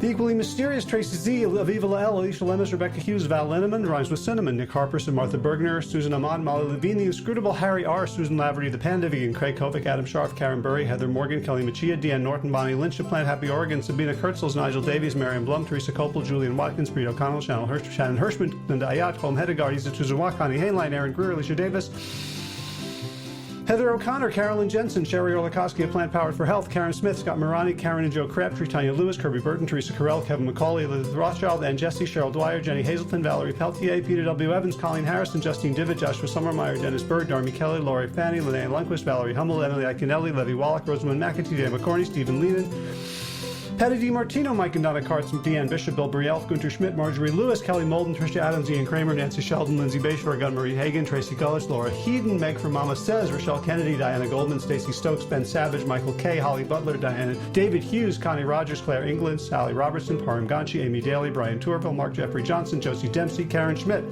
the equally mysterious Tracy Z, Aviva Lael, Alicia Lemus, Rebecca Hughes, Val Linneman, Rhymes with Cinnamon, Nick Harperson, Martha Bergner, Susan Ahmad, Molly Levine, the inscrutable Harry R., Susan Laverty, the Panda Vegan, Craig Kovic, Adam Scharf, Karen Burry, Heather Morgan, Kelly Machia, Deanne Norton, Bonnie Lynch, Plant Happy Oregon, Sabina Kurtzels, Nigel Davies, Marion Blum, Teresa Copel, Julian Watkins, Breed O'Connell, Shannon Hirschman, Linda Ayat, Colm Hedegaard, Isa Tuzawa, Connie Hainline, Aaron Greer, Alicia Davis, Heather O'Connor, Carolyn Jensen, Sherry Orlikowski of Plant Powered for Health, Karen Smith, Scott Morani, Karen and Joe Crabtree, Tanya Lewis, Kirby Burton, Teresa Carell, Kevin McCauley, Elizabeth Rothschild, Ann Jesse, Cheryl Dwyer, Jenny Hazelton, Valerie Peltier, Peter W. Evans, Colleen Harrison, Justine Divitt, Joshua Summermeyer, Dennis Bird, Darmy Kelly, Laurie Fanny, Linnea Lundquist, Valerie Hummel, Emily Iaconelli, Levy Wallach, Rosamund McAtee, Dan McCorney, Stephen Lehman, Patty DiMartino, Mike and Donna Kartz, Deanne Bishop, Bill Brielf, Gunter Schmidt, Marjorie Lewis, Kelly Molden, Tricia Adams, Ian Kramer, Nancy Sheldon, Lindsay Bayshore, Gunn-Marie Hagan, Tracy Gullich, Laura Heaton, Meg from Mama Says, Rochelle Kennedy, Diana Goldman, Stacey Stokes, Ben Savage, Michael Kay, Holly Butler, Diana, David Hughes, Connie Rogers, Claire England, Sally Robertson, Param Ganchi, Amy Daly, Brian Tourville, Mark Jeffrey Johnson, Josie Dempsey, Karen Schmidt,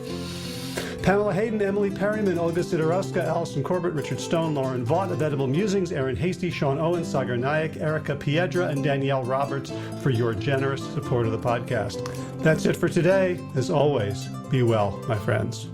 Pamela Hayden, Emily Perryman, Olga Sidorowska, Allison Corbett, Richard Stone, Lauren Vaught of Edible Musings, Aaron Hasty, Sean Owens, Sagar Nayak, Erica Piedra, and Danielle Roberts for your generous support of the podcast. That's it for today. As always, be well, my friends.